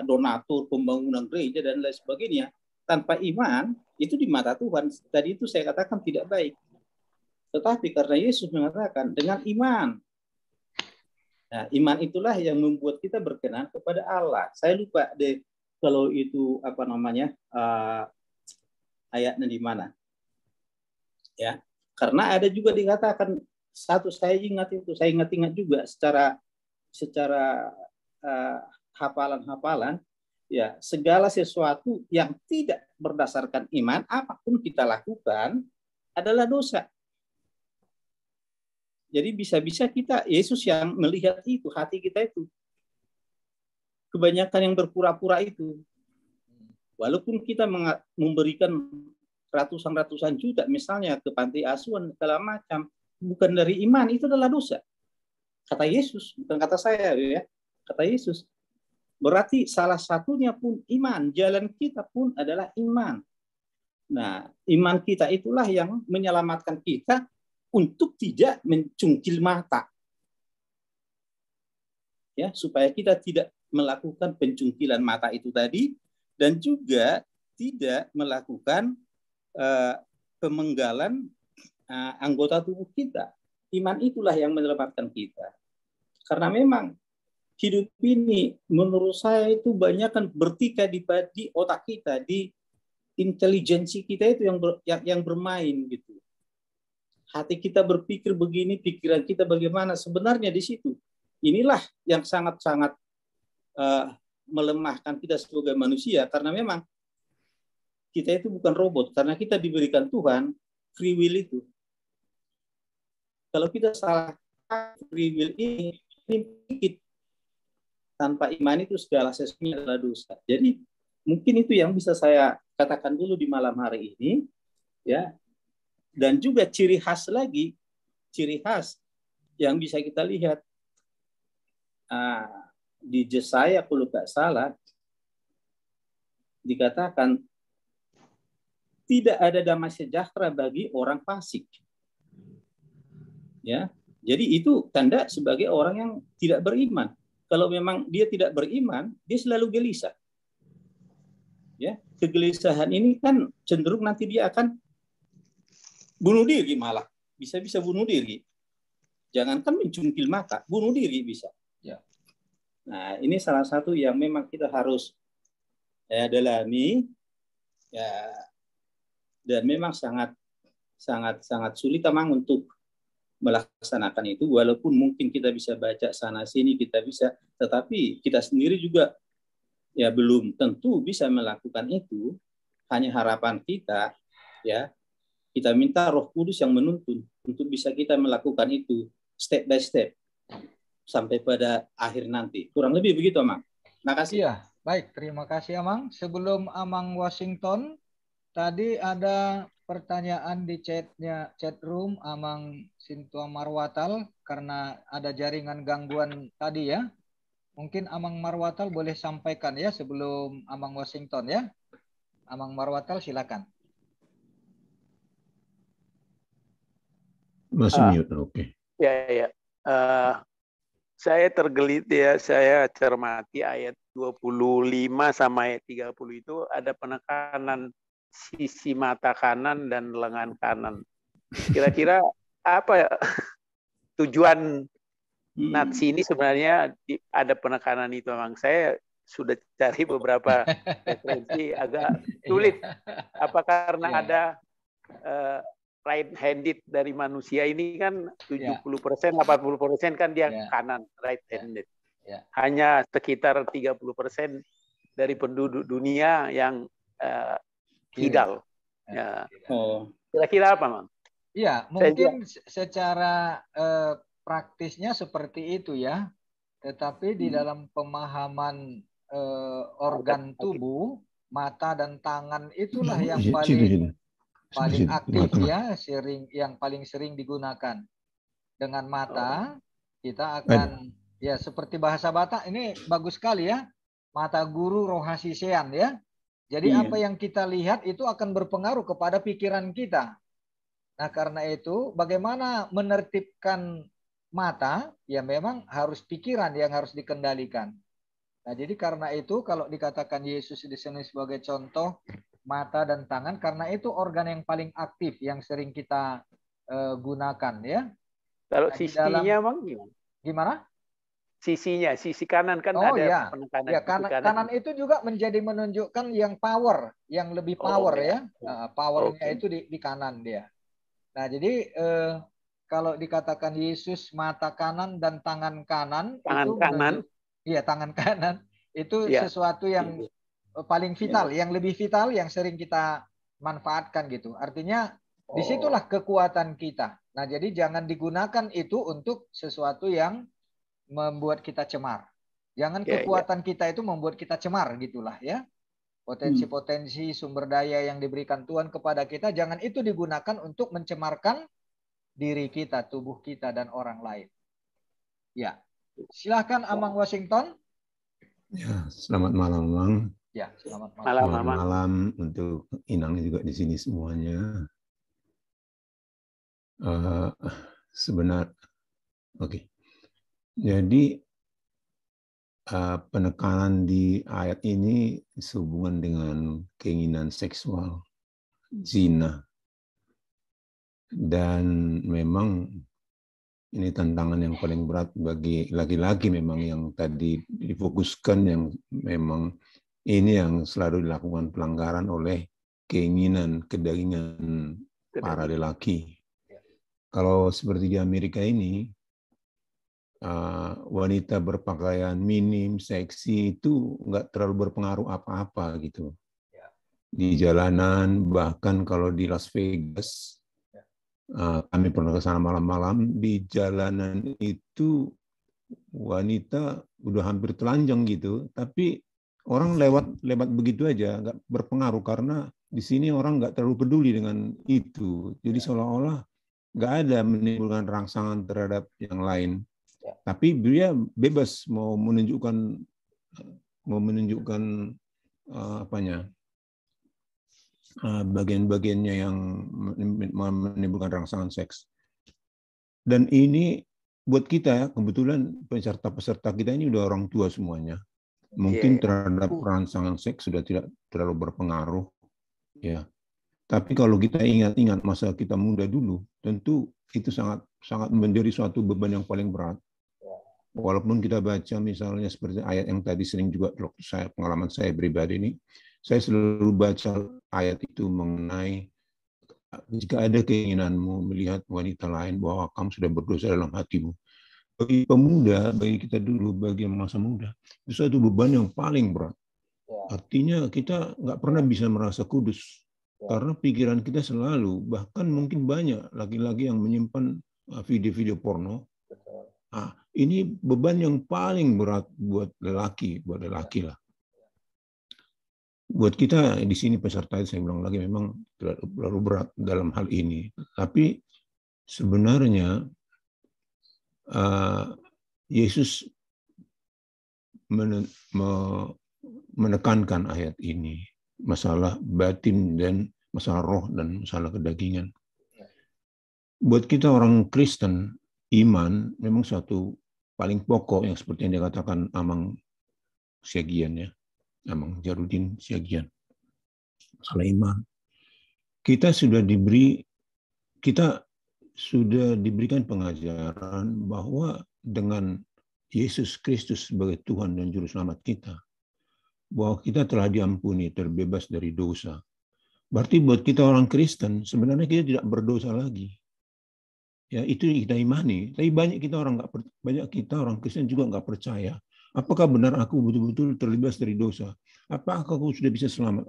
donatur pembangunan gereja dan lain sebagainya, tanpa iman itu di mata Tuhan tadi itu saya katakan tidak baik. Tetapi karena Yesus mengatakan dengan iman, nah iman itulah yang membuat kita berkenan kepada Allah. Saya lupa deh kalau itu ayatnya di mana. Ya, karena ada juga dikatakan satu saya ingat juga secara hafalan-hafalan ya, segala sesuatu yang tidak berdasarkan iman apapun kita lakukan adalah dosa. Jadi bisa-bisa kita, Yesus yang melihat itu, hati kita itu. Kebanyakan yang berpura-pura itu. Walaupun kita memberikan ratusan juta misalnya ke panti asuhan, segala macam, bukan dari iman, itu adalah dosa. Kata Yesus, bukan kata saya ya. Kata Yesus. Berarti salah satunya pun iman, jalan kita pun adalah iman. Nah, iman kita itulah yang menyelamatkan kita untuk tidak mencungkil mata. Ya, supaya kita tidak melakukan pencungkilan mata itu tadi dan juga tidak melakukan pemenggalan anggota tubuh kita. Iman itulah yang menyelamatkan kita. Karena memang hidup ini menurut saya itu banyak kan bertikai di otak kita, di intelijensi kita itu yang bermain gitu. Hati kita berpikir begini, pikiran kita bagaimana, sebenarnya di situ. Inilah yang sangat-sangat melemahkan kita sebagai manusia, karena memang kita itu bukan robot, karena kita diberikan Tuhan free will itu. Kalau kita salah free will ini sedikit, tanpa iman itu segala sesuatunya adalah dosa. Jadi mungkin itu yang bisa saya katakan dulu di malam hari ini, ya. Dan juga ciri khas yang bisa kita lihat di Yesaya kalau tidak salah dikatakan tidak ada damai sejahtera bagi orang fasik. Ya, jadi itu tanda sebagai orang yang tidak beriman. Kalau memang dia tidak beriman, dia selalu gelisah. Ya, kegelisahan ini kan cenderung nanti dia akan bunuh diri malah. Bisa-bisa bunuh diri. Jangankan mencungkil mata, bunuh diri bisa. Ya. Nah, ini salah satu yang memang kita harus dalami. Ya, dan memang sangat sulit memang untuk melaksanakan itu, walaupun mungkin kita bisa baca sana sini, kita bisa, tetapi kita sendiri juga ya belum tentu bisa melakukan itu. Hanya harapan kita ya, kita minta Roh Kudus yang menuntun untuk bisa kita melakukan itu step by step sampai pada akhir nanti. Kurang lebih begitu, Amang. Terima kasih. Iya, baik, terima kasih Amang. Sebelum Amang Washington, tadi ada pertanyaan di chat room Amang Sintua Marwatal karena ada jaringan gangguan tadi ya. Mungkin Amang Marwatal boleh sampaikan ya sebelum Amang Washington ya. Amang Marwatal silakan. Masih mute, oke. Ya. Saya tergelit ya, saya cermati ayat 25 sama ayat 30 itu ada penekanan sisi mata kanan dan lengan kanan. Kira-kira apa ya tujuan natsi ini sebenarnya ada penekanan itu? Memang saya sudah cari beberapa referensi agak sulit. Apa karena ada right handed dari manusia ini kan 70%, 80% kan dia kanan, right handed. Hanya sekitar 30% dari penduduk dunia yang kidal. Kira-kira apa, Mang? Iya, mungkin secara praktisnya seperti itu ya. Tetapi di dalam pemahaman organ tubuh, mata dan tangan itulah yang paling aktif ya, yang paling sering digunakan. Dengan mata kita akan ya seperti bahasa Batak ini bagus sekali ya. Mata guru rohasisean ya. Jadi apa yang kita lihat itu akan berpengaruh kepada pikiran kita. Nah, karena itu bagaimana menertibkan mata ya memang harus pikiran yang harus dikendalikan. Nah, jadi karena itu kalau dikatakan Yesus di sini sebagai contoh mata dan tangan, karena itu organ yang paling aktif yang sering kita gunakan ya. Kalau sisinya Bang gimana? Sisinya, sisi kanan kan ada penekanan. Ya, kanan itu juga menjadi menunjukkan yang power, yang lebih power ya. Powernya itu di kanan dia. Nah, jadi kalau dikatakan Yesus mata kanan dan tangan kanan, tangan kanan itu sesuatu yang paling vital, yang lebih vital, yang sering kita manfaatkan gitu. Artinya disitulah kekuatan kita. Nah, jadi jangan digunakan itu untuk sesuatu yang membuat kita cemar. Jangan kekuatan kita itu membuat kita cemar gitulah ya. Potensi-potensi sumber daya yang diberikan Tuhan kepada kita, jangan itu digunakan untuk mencemarkan diri kita, tubuh kita dan orang lain. Ya. Silahkan Amang Washington. Ya, selamat malam, Mang. Ya, selamat malam. Selamat malam untuk Inang juga di sini semuanya. Jadi penekanan di ayat ini sehubungan dengan keinginan seksual, zina, dan memang ini tantangan yang paling berat bagi laki-laki memang yang tadi difokuskan, yang memang ini yang selalu dilakukan pelanggaran oleh keinginan kedagingan para lelaki. Kalau seperti di Amerika ini, wanita berpakaian minim, seksi itu nggak terlalu berpengaruh apa-apa gitu. Di jalanan, bahkan kalau di Las Vegas, kami pernah ke sana malam-malam, di jalanan itu wanita udah hampir telanjang gitu, tapi orang lewat begitu aja, nggak berpengaruh karena di sini orang nggak terlalu peduli dengan itu. Jadi seolah-olah nggak ada menimbulkan rangsangan terhadap yang lain. Tapi dia bebas mau menunjukkan bagian-bagiannya yang menimbulkan rangsangan seks. Dan ini buat kita ya, kebetulan peserta kita ini udah orang tua semuanya. Mungkin terhadap rangsangan seks sudah tidak terlalu berpengaruh. Ya. Tapi kalau kita ingat-ingat masa kita muda dulu, tentu itu sangat menjadi suatu beban yang paling berat. Walaupun kita baca misalnya seperti ayat yang tadi sering juga pengalaman saya pribadi ini, saya selalu baca ayat itu mengenai jika ada keinginanmu melihat wanita lain bahwa kamu sudah berdosa dalam hatimu. Bagi pemuda, bagi kita dulu, bagi masa muda, itu suatu beban yang paling berat. Artinya kita nggak pernah bisa merasa kudus. Karena pikiran kita selalu, bahkan mungkin banyak laki-laki yang menyimpan video-video porno. Nah, ini beban yang paling berat buat lelaki lah. Buat kita di sini peserta, saya bilang lagi memang terlalu berat dalam hal ini. Tapi sebenarnya Yesus menekankan ayat ini, masalah batin dan masalah roh dan masalah kedagingan. Buat kita orang Kristen, iman memang suatu paling pokok yang seperti yang dikatakan Amang Siagian ya, Amang Jarudin Siagian. Masalah iman. Kita sudah diberikan pengajaran bahwa dengan Yesus Kristus sebagai Tuhan dan Juru Selamat kita, bahwa kita telah diampuni, terbebas dari dosa. Berarti buat kita orang Kristen, sebenarnya kita tidak berdosa lagi. Ya, itu kita imani. Tapi banyak kita orang Kristen juga nggak percaya. Apakah benar aku betul-betul terbebas dari dosa? Apakah aku sudah bisa selamat?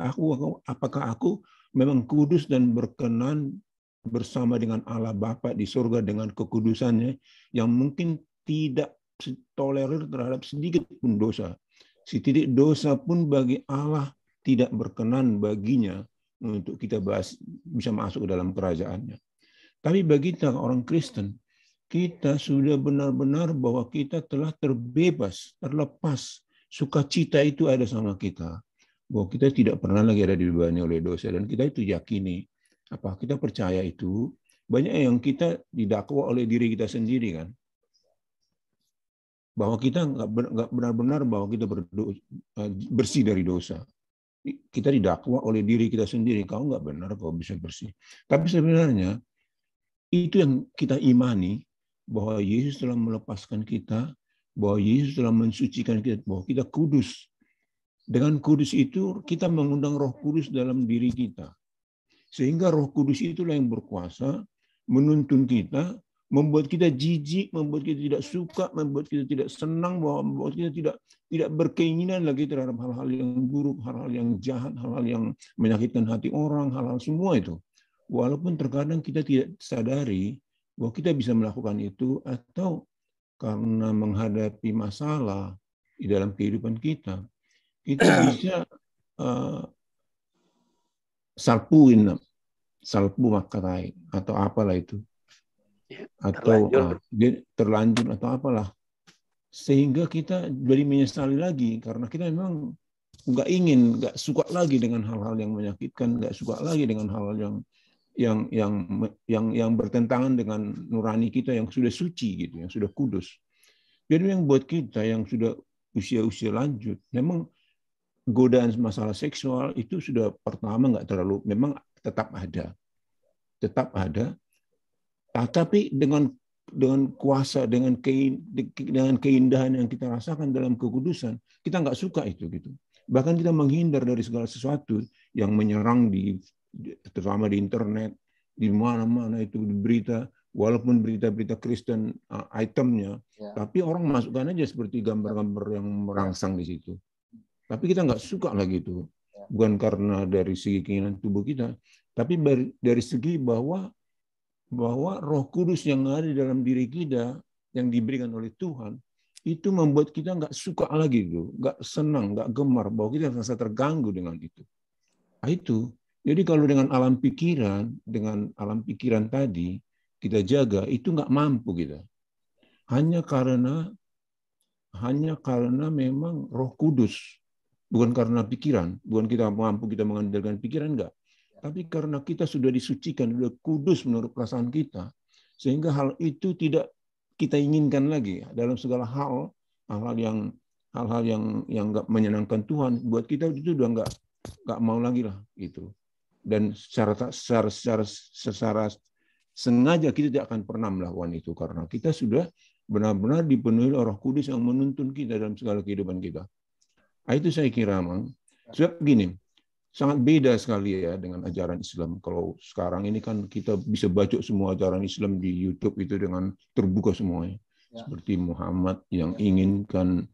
Apakah aku memang kudus dan berkenan bersama dengan Allah Bapa di surga dengan kekudusannya yang mungkin tidak tolerir terhadap sedikit pun dosa. Setitik dosa pun bagi Allah tidak berkenan baginya untuk kita bisa masuk ke dalam kerajaannya. Tapi bagi kita orang Kristen, kita sudah benar-benar bahwa kita telah terbebas, terlepas. Sukacita itu ada sama kita. Bahwa kita tidak pernah lagi ada dibebani oleh dosa. Dan kita itu yakini. Kita percaya itu. Banyak yang kita didakwa oleh diri kita sendiri kan. Bahwa kita nggak benar-benar bahwa kita bersih dari dosa. Kita didakwa oleh diri kita sendiri. Kau nggak benar, kau bisa bersih. Tapi sebenarnya, itu yang kita imani, bahwa Yesus telah melepaskan kita, bahwa Yesus telah mensucikan kita, bahwa kita kudus. Dengan kudus itu, kita mengundang Roh Kudus dalam diri kita. Sehingga Roh Kudus itulah yang berkuasa, menuntun kita, membuat kita jijik, membuat kita tidak suka, membuat kita tidak senang, membuat kita tidak berkeinginan lagi terhadap hal-hal yang buruk, hal-hal yang jahat, hal-hal yang menyakitkan hati orang, hal-hal semua itu. Walaupun terkadang kita tidak sadari bahwa kita bisa melakukan itu atau karena menghadapi masalah di dalam kehidupan kita, kita bisa salpu makarai atau apalah itu, atau terlanjur atau apalah, sehingga kita jadi menyesali lagi karena kita memang nggak suka lagi dengan hal-hal yang menyakitkan, nggak suka lagi dengan hal-hal yang bertentangan dengan nurani kita yang sudah suci gitu, yang sudah kudus. Jadi yang buat kita yang sudah usia lanjut, memang godaan masalah seksual itu sudah pertama nggak terlalu, memang tetap ada, tapi dengan kuasa, dengan keindahan yang kita rasakan dalam kekudusan, kita nggak suka itu gitu. Bahkan kita menghindar dari segala sesuatu yang menyerang terutama di internet, di mana-mana itu di berita, walaupun berita-berita Kristen itemnya, tapi orang masukkan aja seperti gambar-gambar yang merangsang di situ. Tapi kita nggak suka lagi itu, bukan karena dari segi keinginan tubuh kita, tapi dari segi bahwa Roh Kudus yang ada di dalam diri kita yang diberikan oleh Tuhan itu membuat kita nggak suka lagi itu, nggak senang, nggak gemar, bahwa kita merasa terganggu dengan itu. Nah, itu. Jadi kalau dengan alam pikiran tadi kita jaga, itu nggak mampu kita. Hanya karena memang Roh Kudus, bukan karena pikiran, bukan kita mampu kita mengandalkan pikiran, enggak. Tapi karena kita sudah disucikan, sudah kudus menurut perasaan kita, sehingga hal itu tidak kita inginkan lagi dalam segala hal yang nggak menyenangkan Tuhan, buat kita itu udah nggak mau lagi lah gitu. Dan secara sengaja kita tidak akan pernah melakukan itu karena kita sudah benar-benar dipenuhi Roh Kudus yang menuntun kita dalam segala kehidupan kita. Nah, itu saya kira, Mang. Sebab begini, sangat beda sekali ya dengan ajaran Islam. Kalau sekarang ini kan kita bisa baca semua ajaran Islam di YouTube itu dengan terbuka semuanya. Seperti Muhammad yang inginkan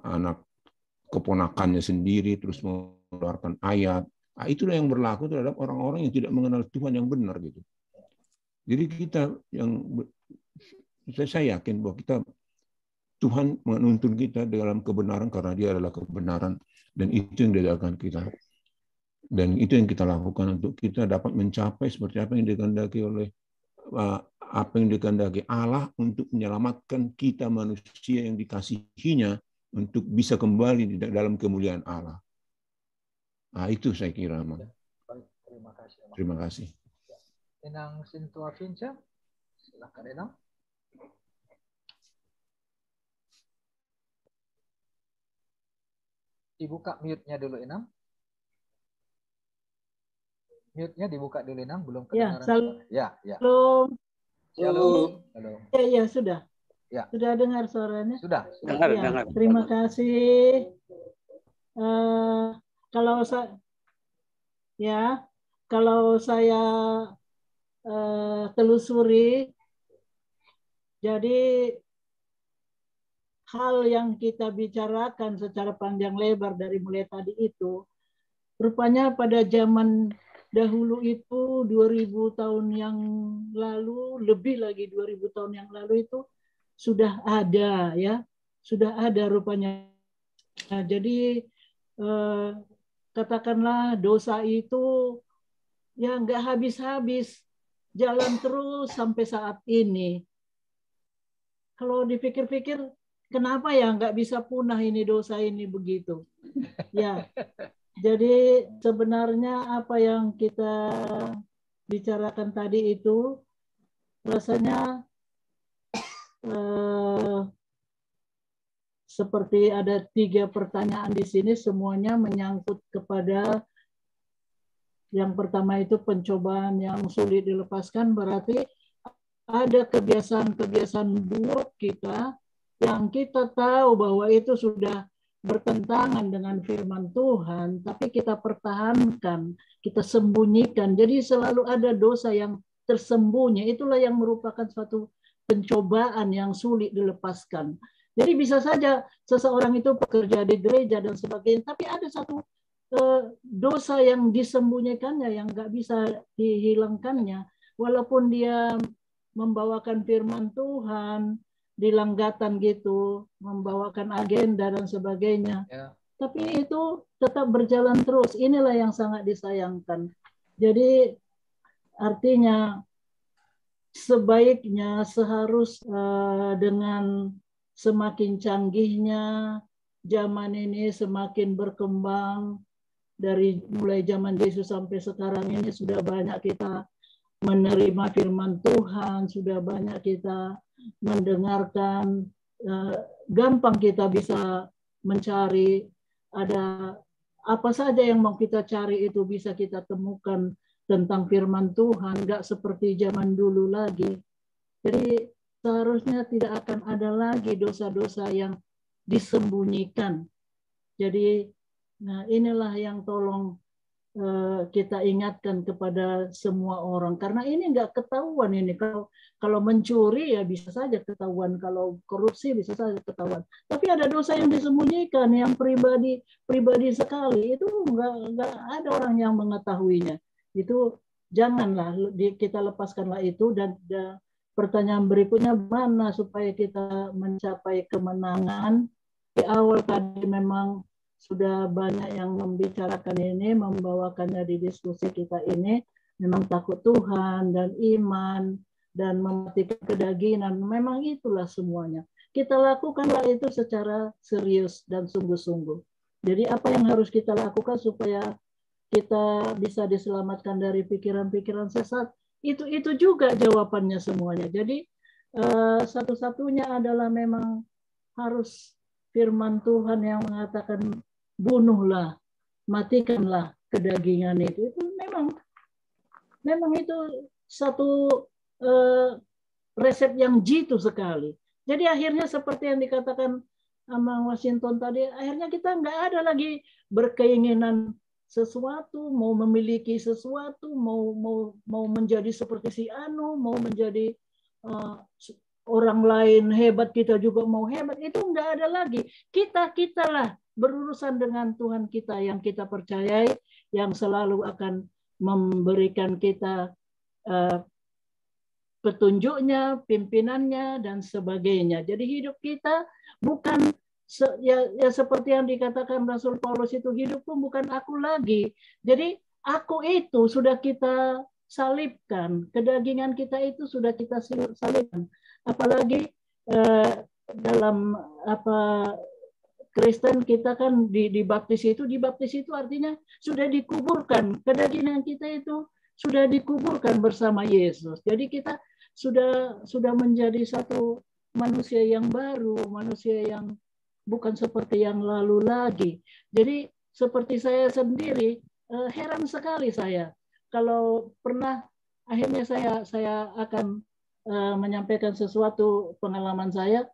anak keponakannya sendiri terus mengeluarkan ayat. Nah, itulah yang berlaku terhadap orang-orang yang tidak mengenal Tuhan yang benar gitu. Jadi saya yakin bahwa Tuhan menuntun kita dalam kebenaran karena Dia adalah kebenaran, dan itu yang dilakukan kita. Dan itu yang kita lakukan untuk kita dapat mencapai seperti apa yang dikehendaki Allah untuk menyelamatkan kita manusia yang dikasihinya untuk bisa kembali di dalam kemuliaan Allah. Nah, itu saya kira, Mang. Terima kasih. Terima kasih. Enang Sintua Vinca, silakan Enang. Dibuka mute-nya dulu, Enang. Mute-nya dibuka dulu, Enang. Belum kedengaran. Ya, ya. Shalom. Halo. Ya, sudah. Ya. Sudah dengar suaranya? Sudah. Dengar. Terima kasih. kalau saya telusuri, jadi hal yang kita bicarakan secara panjang lebar dari mulai tadi itu, rupanya pada zaman dahulu itu 2000 tahun yang lalu, lebih lagi 2000 tahun yang lalu itu sudah ada ya, sudah ada rupanya. Nah, jadi katakanlah dosa itu ya nggak habis-habis, jalan terus sampai saat ini. Kalau dipikir-pikir, kenapa ya nggak bisa punah ini dosa ini begitu? Ya, jadi sebenarnya apa yang kita bicarakan tadi itu rasanya seperti ada 3 pertanyaan di sini, semuanya menyangkut kepada yang pertama itu pencobaan yang sulit dilepaskan, berarti ada kebiasaan-kebiasaan buruk kita yang kita tahu bahwa itu sudah bertentangan dengan firman Tuhan, tapi kita pertahankan, kita sembunyikan. Jadi selalu ada dosa yang tersembunyi. Itulah yang merupakan suatu pencobaan yang sulit dilepaskan. Jadi bisa saja seseorang itu bekerja di gereja dan sebagainya, tapi ada satu dosa yang disembunyikannya, yang nggak bisa dihilangkannya, walaupun dia membawakan firman Tuhan di langgatan gitu, membawakan agenda dan sebagainya. Ya. Tapi itu tetap berjalan terus. Inilah yang sangat disayangkan. Jadi artinya sebaiknya dengan semakin canggihnya zaman ini, semakin berkembang, dari mulai zaman Yesus sampai sekarang ini sudah banyak kita menerima firman Tuhan, sudah banyak kita mendengarkan, gampang kita bisa mencari, ada apa saja yang mau kita cari itu bisa kita temukan tentang firman Tuhan, nggak seperti zaman dulu lagi. Jadi seharusnya tidak akan ada lagi dosa-dosa yang disembunyikan. Jadi nah inilah yang tolong kita ingatkan kepada semua orang, karena ini nggak ketahuan ini. Kalau mencuri ya bisa saja ketahuan, kalau korupsi bisa saja ketahuan. Tapi ada dosa yang disembunyikan, yang pribadi sekali, itu nggak ada orang yang mengetahuinya. Itu janganlah, kita lepaskanlah itu. Dan pertanyaan berikutnya, mana supaya kita mencapai kemenangan? Di awal tadi memang sudah banyak yang membicarakan ini, membawakannya di diskusi kita ini. Memang takut Tuhan dan iman dan mematikan kedagingan. Memang itulah semuanya. Kita lakukanlah itu secara serius dan sungguh-sungguh. Jadi apa yang harus kita lakukan supaya kita bisa diselamatkan dari pikiran-pikiran sesat? Itu juga jawabannya semuanya. Jadi satu-satunya adalah memang harus firman Tuhan yang mengatakan bunuhlah, matikanlah kedagingan itu. Itu memang itu satu resep yang jitu sekali. Jadi akhirnya seperti yang dikatakan sama Washington tadi, akhirnya kita nggak ada lagi berkeinginan sesuatu, mau memiliki sesuatu, mau menjadi seperti si anu, mau menjadi orang lain hebat, kita juga mau hebat. Itu nggak ada lagi. Kitalah berurusan dengan Tuhan kita yang kita percayai, yang selalu akan memberikan kita petunjuknya, pimpinannya, dan sebagainya. Jadi hidup kita bukan ya seperti yang dikatakan Rasul Paulus itu, hidupku bukan aku lagi. Jadi aku itu sudah kita salibkan, kedagingan kita itu sudah kita salibkan. Apalagi dalam Kristen kita kan dibaptis itu artinya sudah dikuburkan, kedagingan kita itu sudah dikuburkan bersama Yesus. Jadi kita sudah menjadi satu manusia yang baru, manusia yang bukan seperti yang lalu lagi. Jadi seperti saya sendiri, heran sekali saya kalau pernah akhirnya saya akan menyampaikan sesuatu pengalaman saya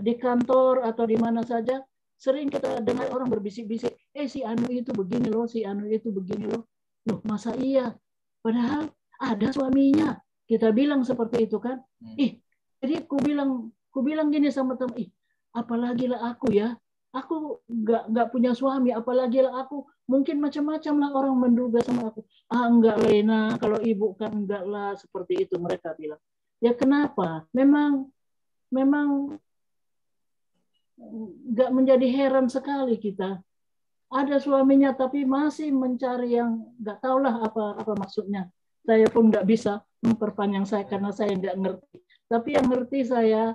di kantor atau di mana saja, sering kita dengar orang berbisik-bisik, si anu itu begini loh, si anu itu begini loh. Loh, masa iya? Padahal ada suaminya. Kita bilang seperti itu kan. Jadi ku bilang gini sama teman, apalagi lah aku ya. Aku nggak punya suami, apalagi lah aku. Mungkin macam-macam lah orang menduga sama aku. Enggak Lena, kalau ibu kan enggak lah, seperti itu mereka bilang. Ya kenapa? Memang nggak menjadi heran sekali kita. Ada suaminya tapi masih mencari yang nggak tahulah apa maksudnya. Saya pun nggak bisa memperpanjang saya karena saya nggak ngerti. Tapi yang ngerti saya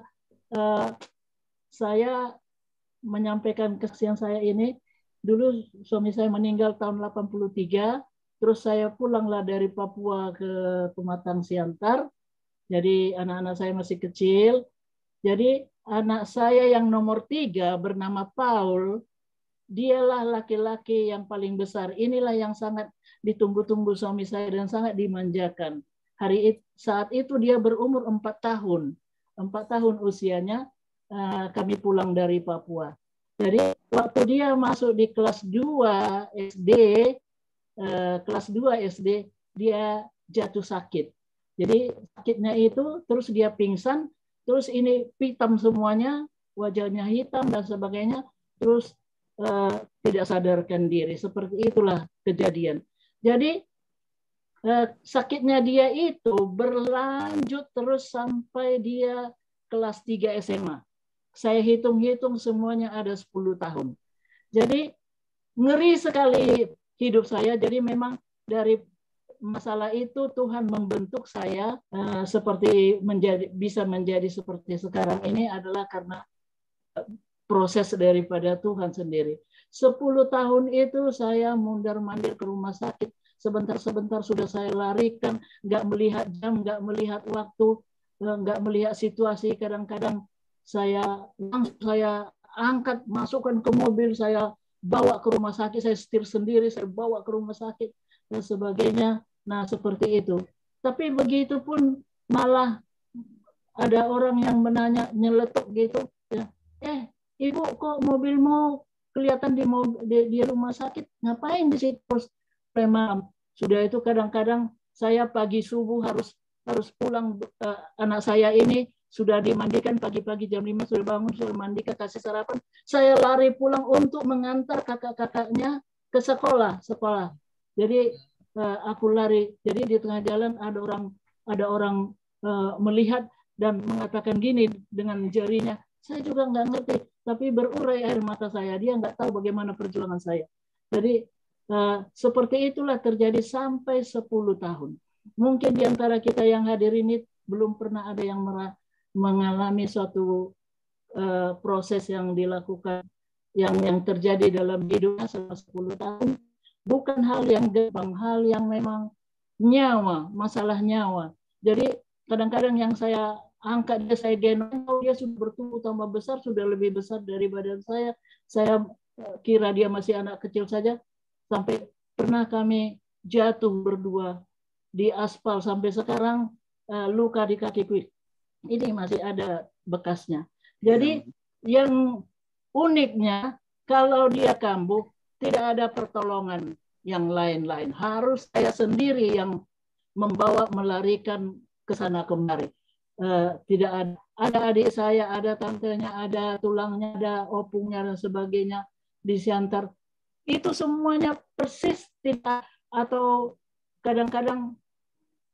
menyampaikan kesaksian saya ini. Dulu suami saya meninggal tahun 83, terus saya pulanglah dari Papua ke Pematang Siantar. Jadi anak-anak saya masih kecil. Jadi anak saya yang nomor 3 bernama Paul, dialah laki-laki yang paling besar. Inilah yang sangat ditunggu-tunggu suami saya dan sangat dimanjakan. Saat itu dia berumur 4 tahun. 4 tahun usianya kami pulang dari Papua. Jadi waktu dia masuk di kelas 2 SD, dia jatuh sakit. Jadi sakitnya itu terus dia pingsan, terus ini hitam semuanya, wajahnya hitam dan sebagainya, terus tidak sadarkan diri. Seperti itulah kejadian. Jadi sakitnya dia itu berlanjut terus sampai dia kelas 3 SMA. Saya hitung-hitung semuanya ada 10 tahun. Jadi ngeri sekali hidup saya. Jadi memang dari masalah itu Tuhan membentuk saya seperti bisa menjadi seperti sekarang ini adalah karena proses daripada Tuhan sendiri. 10 tahun itu saya mundar-mandir ke rumah sakit. Sebentar-sebentar sudah saya larikan, nggak melihat jam, nggak melihat waktu, nggak melihat situasi. Kadang-kadang saya angkat, masukkan ke mobil, saya bawa ke rumah sakit, saya setir sendiri, saya bawa ke rumah sakit dan sebagainya. Nah, seperti itu. Tapi begitu pun malah ada orang yang menanya, nyeletuk gitu, ya, Ibu kok mobilmu kelihatan di rumah sakit, ngapain di situ malam? Sudah itu kadang-kadang saya pagi subuh harus pulang, anak saya ini sudah dimandikan pagi-pagi jam 5 sudah bangun, sudah mandikan, kasih sarapan. Saya lari pulang untuk mengantar kakak-kakaknya ke sekolah. Jadi aku lari. Jadi di tengah jalan ada orang melihat dan mengatakan gini dengan jarinya. Saya juga nggak ngerti, tapi berurai air mata saya. Dia nggak tahu bagaimana perjuangan saya. Jadi seperti itulah terjadi sampai 10 tahun. Mungkin di antara kita yang hadir ini belum pernah ada yang mengalami suatu proses yang dilakukan yang terjadi dalam hidupnya selama 10 tahun. Bukan hal yang gampang, hal yang memang nyawa, masalah nyawa. Jadi kadang-kadang yang saya angkat dia, saya gendong, dia sudah bertumbuh tambah besar, sudah lebih besar dari badan saya. Saya kira dia masih anak kecil saja. Sampai pernah kami jatuh berdua di aspal, sampai sekarang luka di kakiku ini masih ada bekasnya. Jadi yang uniknya kalau dia kambuh tidak ada pertolongan yang lain-lain. Harus saya sendiri yang membawa, melarikan ke sana kemari. Tidak ada adik saya, ada tantenya, ada tulangnya, ada opungnya dan sebagainya di Siantar. Itu semuanya persis tidak, atau kadang-kadang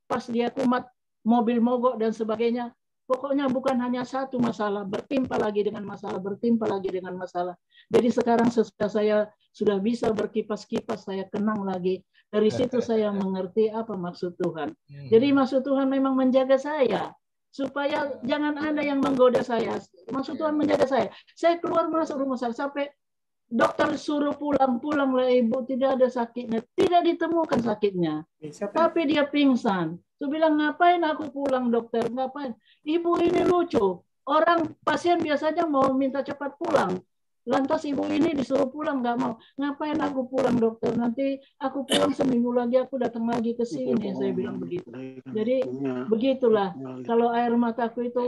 pas dia kumat mobil mogok dan sebagainya. Pokoknya bukan hanya satu masalah, bertimpa lagi dengan masalah, bertimpa lagi dengan masalah. Jadi sekarang sesudah saya sudah bisa berkipas-kipas, saya kenang lagi. Dari situ saya mengerti apa maksud Tuhan. Jadi maksud Tuhan memang menjaga saya, supaya jangan ada yang menggoda saya. Maksud Tuhan menjaga saya. Saya keluar masuk rumah saya, sampai dokter suruh pulanglah ibu, tidak ada sakitnya. Tidak ditemukan sakitnya. Tapi dia pingsan. Saya bilang, ngapain aku pulang dokter? Ngapain? Ibu ini lucu. Orang pasien biasanya mau minta cepat pulang. Lantas ibu ini disuruh pulang, nggak mau. Ngapain aku pulang dokter? Nanti aku pulang seminggu lagi, aku datang lagi ke sini. Saya bilang begitu. Jadi begitulah. Kalau air mataku itu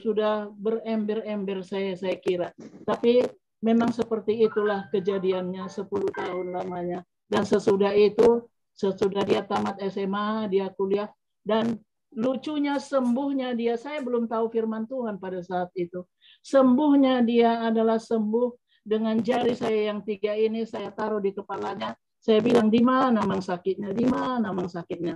sudah berember-ember saya kira. Tapi memang seperti itulah kejadiannya 10 tahun lamanya. Dan sesudah itu Sesudah dia tamat SMA, dia kuliah, dan lucunya sembuhnya dia, saya belum tahu firman Tuhan pada saat itu. Sembuhnya dia adalah sembuh dengan jari saya yang 3 ini, saya taruh di kepalanya. Saya bilang, di mana mang sakitnya? Di mana mang sakitnya?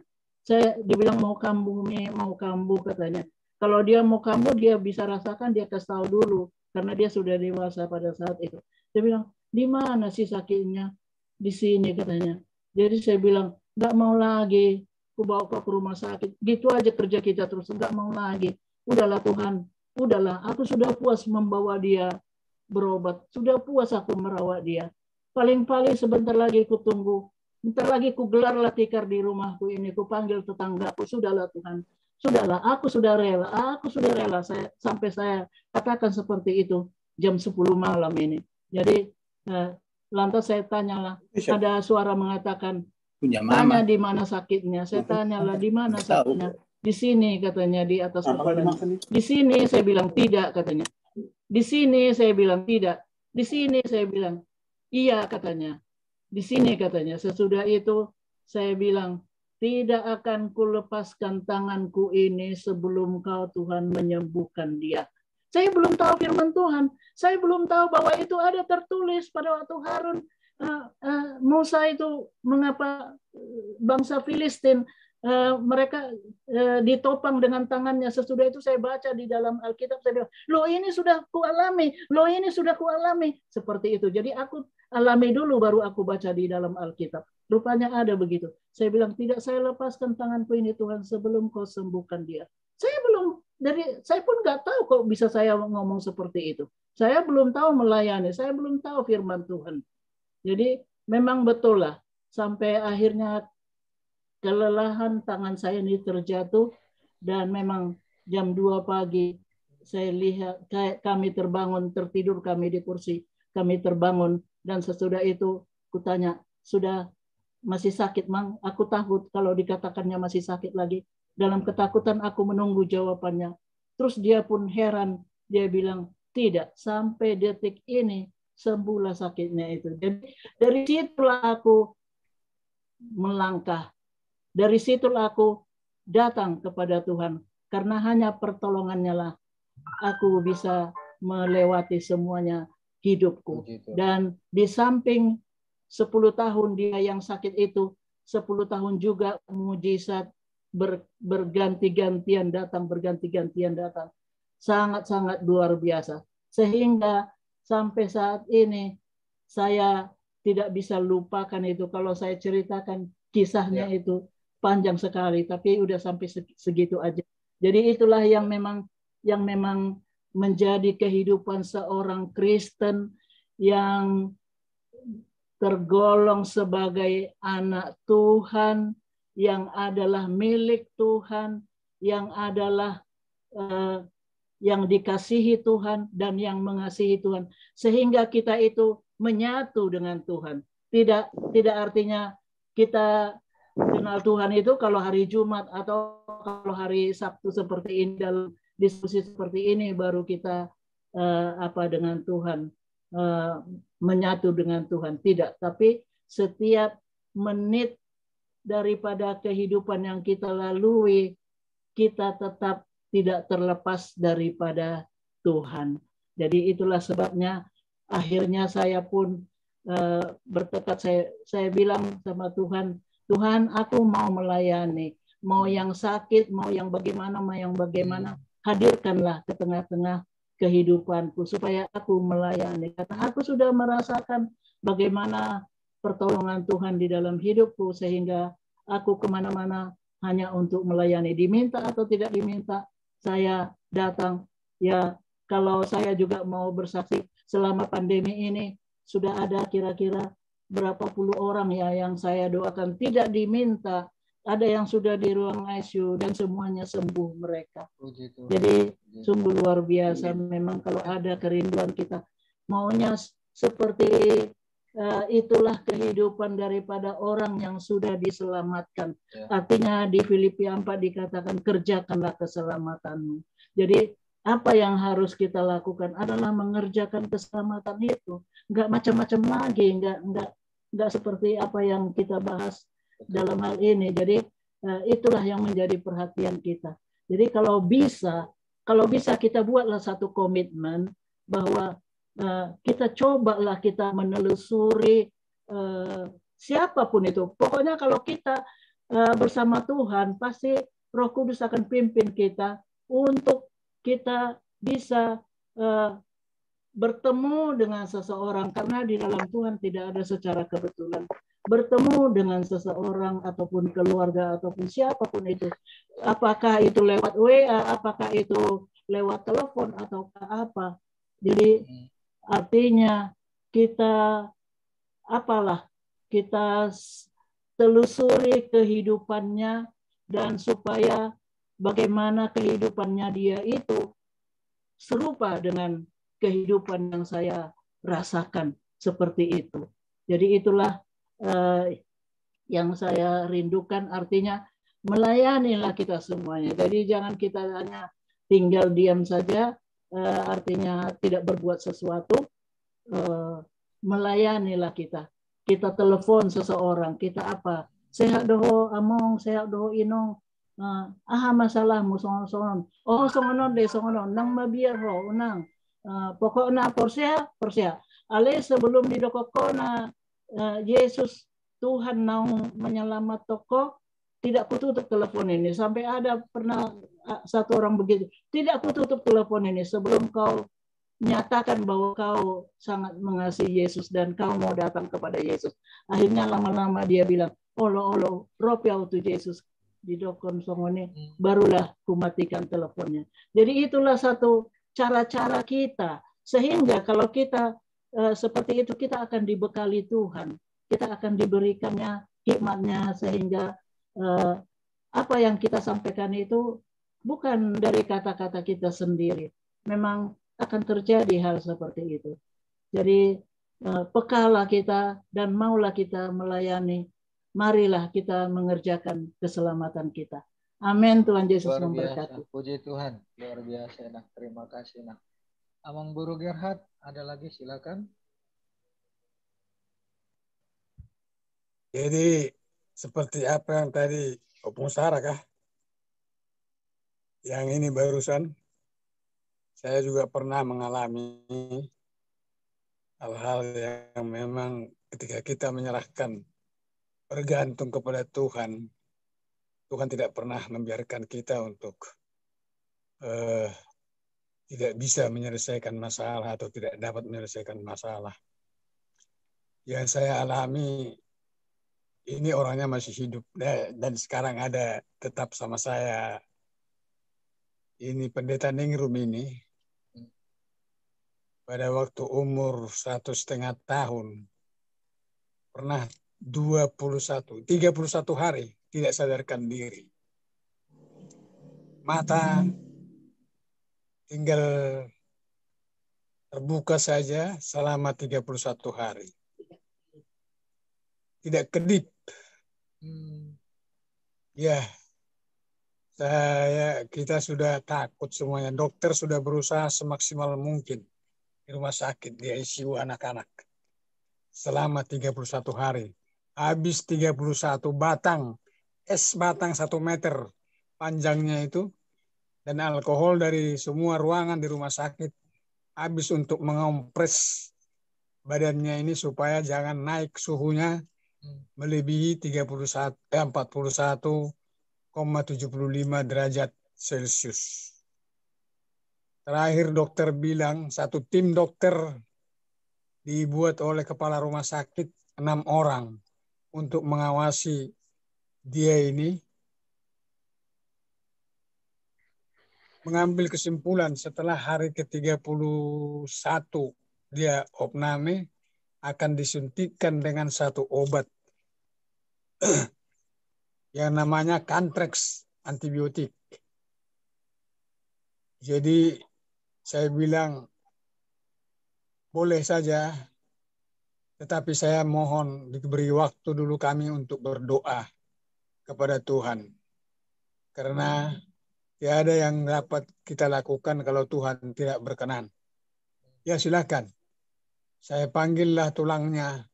Dibilang mau kambuh, mau kambuh katanya. Kalau dia mau kambuh, dia bisa rasakan, dia kasih tahu dulu. Karena dia sudah dewasa pada saat itu. Saya bilang, di mana sih sakitnya? Di sini katanya. Jadi saya bilang, nggak mau lagi, aku bawa ke rumah sakit. Gitu aja kerja kita terus, nggak mau lagi. Udahlah Tuhan, udahlah. Aku sudah puas membawa dia berobat. Sudah puas aku merawat dia. Paling-paling sebentar lagi aku tunggu. Bentar lagi ku gelarlah tikar di rumahku ini. Ku panggil tetanggaku. Sudahlah Tuhan. Sudahlah, aku sudah rela. Aku sudah rela. Sampai saya katakan seperti itu. Jam 10 malam ini. Jadi, lantas saya tanyalah. Ada suara mengatakan, tanya di mana sakitnya. Saya tanyalah, di mana sakitnya. Di sini katanya, di atas kepala. Di sini saya bilang tidak katanya. Di sini saya bilang tidak. Di sini saya bilang iya katanya. Di sini katanya. Sesudah itu saya bilang, tidak akan kulepaskan tanganku ini sebelum kau Tuhan menyembuhkan dia. Saya belum tahu firman Tuhan. Saya belum tahu bahwa itu ada tertulis pada waktu Harun Musa itu, mengapa bangsa Filistin mereka ditopang dengan tangannya. Sesudah itu saya baca di dalam Alkitab, saya bilang, loh ini sudah kualami, loh ini sudah kualami. Seperti itu. Jadi aku alami dulu baru aku baca di dalam Alkitab. Rupanya ada begitu. Saya bilang, tidak, saya lepaskan tanganku ini Tuhan sebelum kau sembuhkan dia. Saya pun nggak tahu kok bisa saya ngomong seperti itu. Saya belum tahu melayani, saya belum tahu firman Tuhan. Jadi memang betul lah, sampai akhirnya kelelahan tangan saya ini terjatuh, dan memang jam 2 pagi saya lihat kami terbangun, tertidur kami di kursi, kami terbangun, dan sesudah itu kutanya, sudah masih sakit mang? Aku takut kalau dikatakannya masih sakit lagi. Dalam ketakutan aku menunggu jawabannya. Terus dia pun heran, dia bilang, tidak, sampai detik ini sembuhlah sakitnya itu. Jadi dari situlah aku melangkah. Dari situlah aku datang kepada Tuhan. Karena hanya pertolongannya lah aku bisa melewati semuanya hidupku. Dan di samping 10 tahun dia yang sakit itu, 10 tahun juga mujizat berganti-gantian datang, berganti-gantian datang. Sangat-sangat luar biasa. Sehingga sampai saat ini saya tidak bisa lupakan itu. Kalau saya ceritakan kisahnya itu panjang sekali, tapi udah sampai segitu aja. Jadi itulah yang memang menjadi kehidupan seorang Kristen yang tergolong sebagai anak Tuhan, yang adalah milik Tuhan, yang adalah yang dikasihi Tuhan dan yang mengasihi Tuhan, sehingga kita itu menyatu dengan Tuhan. Tidak artinya kita kenal Tuhan itu kalau hari Jumat atau kalau hari Sabtu seperti ini, dalam diskusi seperti ini baru kita dengan Tuhan, menyatu dengan Tuhan. Tidak, tapi setiap menit daripada kehidupan yang kita lalui, kita tetap tidak terlepas daripada Tuhan. Jadi itulah sebabnya akhirnya saya pun bertekad, saya bilang sama Tuhan, Tuhan, aku mau melayani, mau yang sakit, mau yang bagaimana, hadirkanlah ke tengah-tengah kehidupanku supaya aku melayani. Karena aku sudah merasakan bagaimana pertolongan Tuhan di dalam hidupku, sehingga aku kemana-mana hanya untuk melayani. Diminta atau tidak diminta, saya datang. Ya, kalau saya juga mau bersaksi, selama pandemi ini sudah ada kira-kira berapa puluh orang ya yang saya doakan tidak diminta. Ada yang sudah di ruang ICU dan semuanya sembuh mereka. Jadi sungguh luar biasa. Memang kalau ada kerinduan kita, maunya seperti itulah kehidupan daripada orang yang sudah diselamatkan. Artinya di Filipi 4 dikatakan, kerjakanlah keselamatanmu. Jadi apa yang harus kita lakukan adalah mengerjakan keselamatan itu. Enggak macam-macam lagi, enggak seperti apa yang kita bahas dalam hal ini. Jadi itulah yang menjadi perhatian kita. Jadi kalau bisa kita buatlah satu komitmen bahwa kita cobalah kita menelusuri siapapun itu. Pokoknya kalau kita bersama Tuhan, pasti Roh Kudus akan pimpin kita untuk kita bisa bertemu dengan seseorang, karena di dalam Tuhan tidak ada secara kebetulan. Bertemu dengan seseorang ataupun keluarga ataupun siapapun itu, apakah itu lewat WA, apakah itu lewat telepon atau apa. Jadi artinya kita kita telusuri kehidupannya, dan supaya bagaimana kehidupannya dia itu serupa dengan kehidupan yang saya rasakan, seperti itu. Jadi itulah yang saya rindukan, artinya melayanilah kita semuanya. Jadi jangan kita hanya tinggal diam saja, artinya tidak berbuat sesuatu. Melayanilah kita. Kita telepon seseorang, kita apa? Sehat doho among, sehat doho inong. Masalahmu songon-songon. Oh songonon deh, songonon. Nang mabiar ho, unang. Pokoknya porsia. Ale sebelum didokoko na Yesus Tuhan naung menyelamat toko, tidak kututup telepon ini. Sampai ada pernah satu orang begitu, tidak kututup telepon ini sebelum kau nyatakan bahwa kau sangat mengasihi Yesus dan kau mau datang kepada Yesus. Akhirnya lama-lama dia bilang, olo ropia utu Yesus di dokon songone, barulah kumatikan teleponnya. Jadi itulah satu cara-cara kita, sehingga kalau kita seperti itu, kita akan dibekali Tuhan, kita akan diberikannya hikmatnya, sehingga apa yang kita sampaikan itu bukan dari kata-kata kita sendiri, memang akan terjadi hal seperti itu. Jadi pekalah kita dan maulah kita melayani, marilah kita mengerjakan keselamatan kita. Amin. Tuhan Yesus memberkati. Puji Tuhan, luar biasa. Nah, terima kasih. Nah, Amang Guru Gerhard, ada lagi, silakan. Jadi seperti apa yang tadi Opung Sarah kah? Yang ini barusan, saya juga pernah mengalami hal-hal yang memang ketika kita menyerahkan, bergantung kepada Tuhan, Tuhan tidak pernah membiarkan kita untuk tidak bisa menyelesaikan masalah atau tidak dapat menyelesaikan masalah. Yang saya alami, ini orangnya masih hidup dan sekarang ada tetap sama saya. Ini Pendeta Ningrum ini, pada waktu umur 1,5 tahun, pernah 31 hari tidak sadarkan diri. Mata tinggal terbuka saja selama 31 hari. Tidak kedip. Ya, kita sudah takut semuanya. Dokter sudah berusaha semaksimal mungkin di rumah sakit, di ICU anak-anak. Selama 31 hari. Habis 31 batang, es batang 1 meter panjangnya itu, dan alkohol dari semua ruangan di rumah sakit, habis untuk mengompres badannya ini supaya jangan naik suhunya melebihi 41,75 derajat Celcius. Terakhir dokter bilang, satu tim dokter dibuat oleh kepala rumah sakit 6 orang untuk mengawasi dia ini, mengambil kesimpulan setelah hari ke-31 dia opname, akan disuntikkan dengan satu obat yang namanya Cantrix antibiotik. Jadi saya bilang boleh saja, tetapi saya mohon diberi waktu dulu kami untuk berdoa kepada Tuhan. Karena tiada yang dapat kita lakukan kalau Tuhan tidak berkenan. Ya silakan. Saya panggillah tulangnya.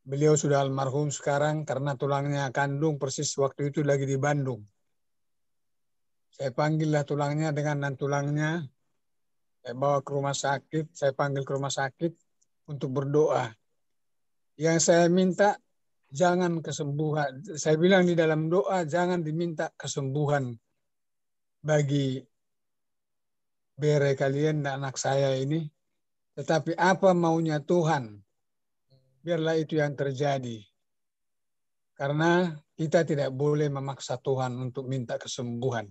Beliau sudah almarhum sekarang karena tulangnya kandung persis waktu itu lagi di Bandung. Saya panggillah tulangnya dengan tulangnya. Saya bawa ke rumah sakit, saya panggil ke rumah sakit untuk berdoa. Yang saya minta jangan kesembuhan. Saya bilang di dalam doa jangan diminta kesembuhan bagi Bere kalian dan anak saya ini. Tetapi apa maunya Tuhan, biarlah itu yang terjadi. Karena kita tidak boleh memaksa Tuhan untuk minta kesembuhan.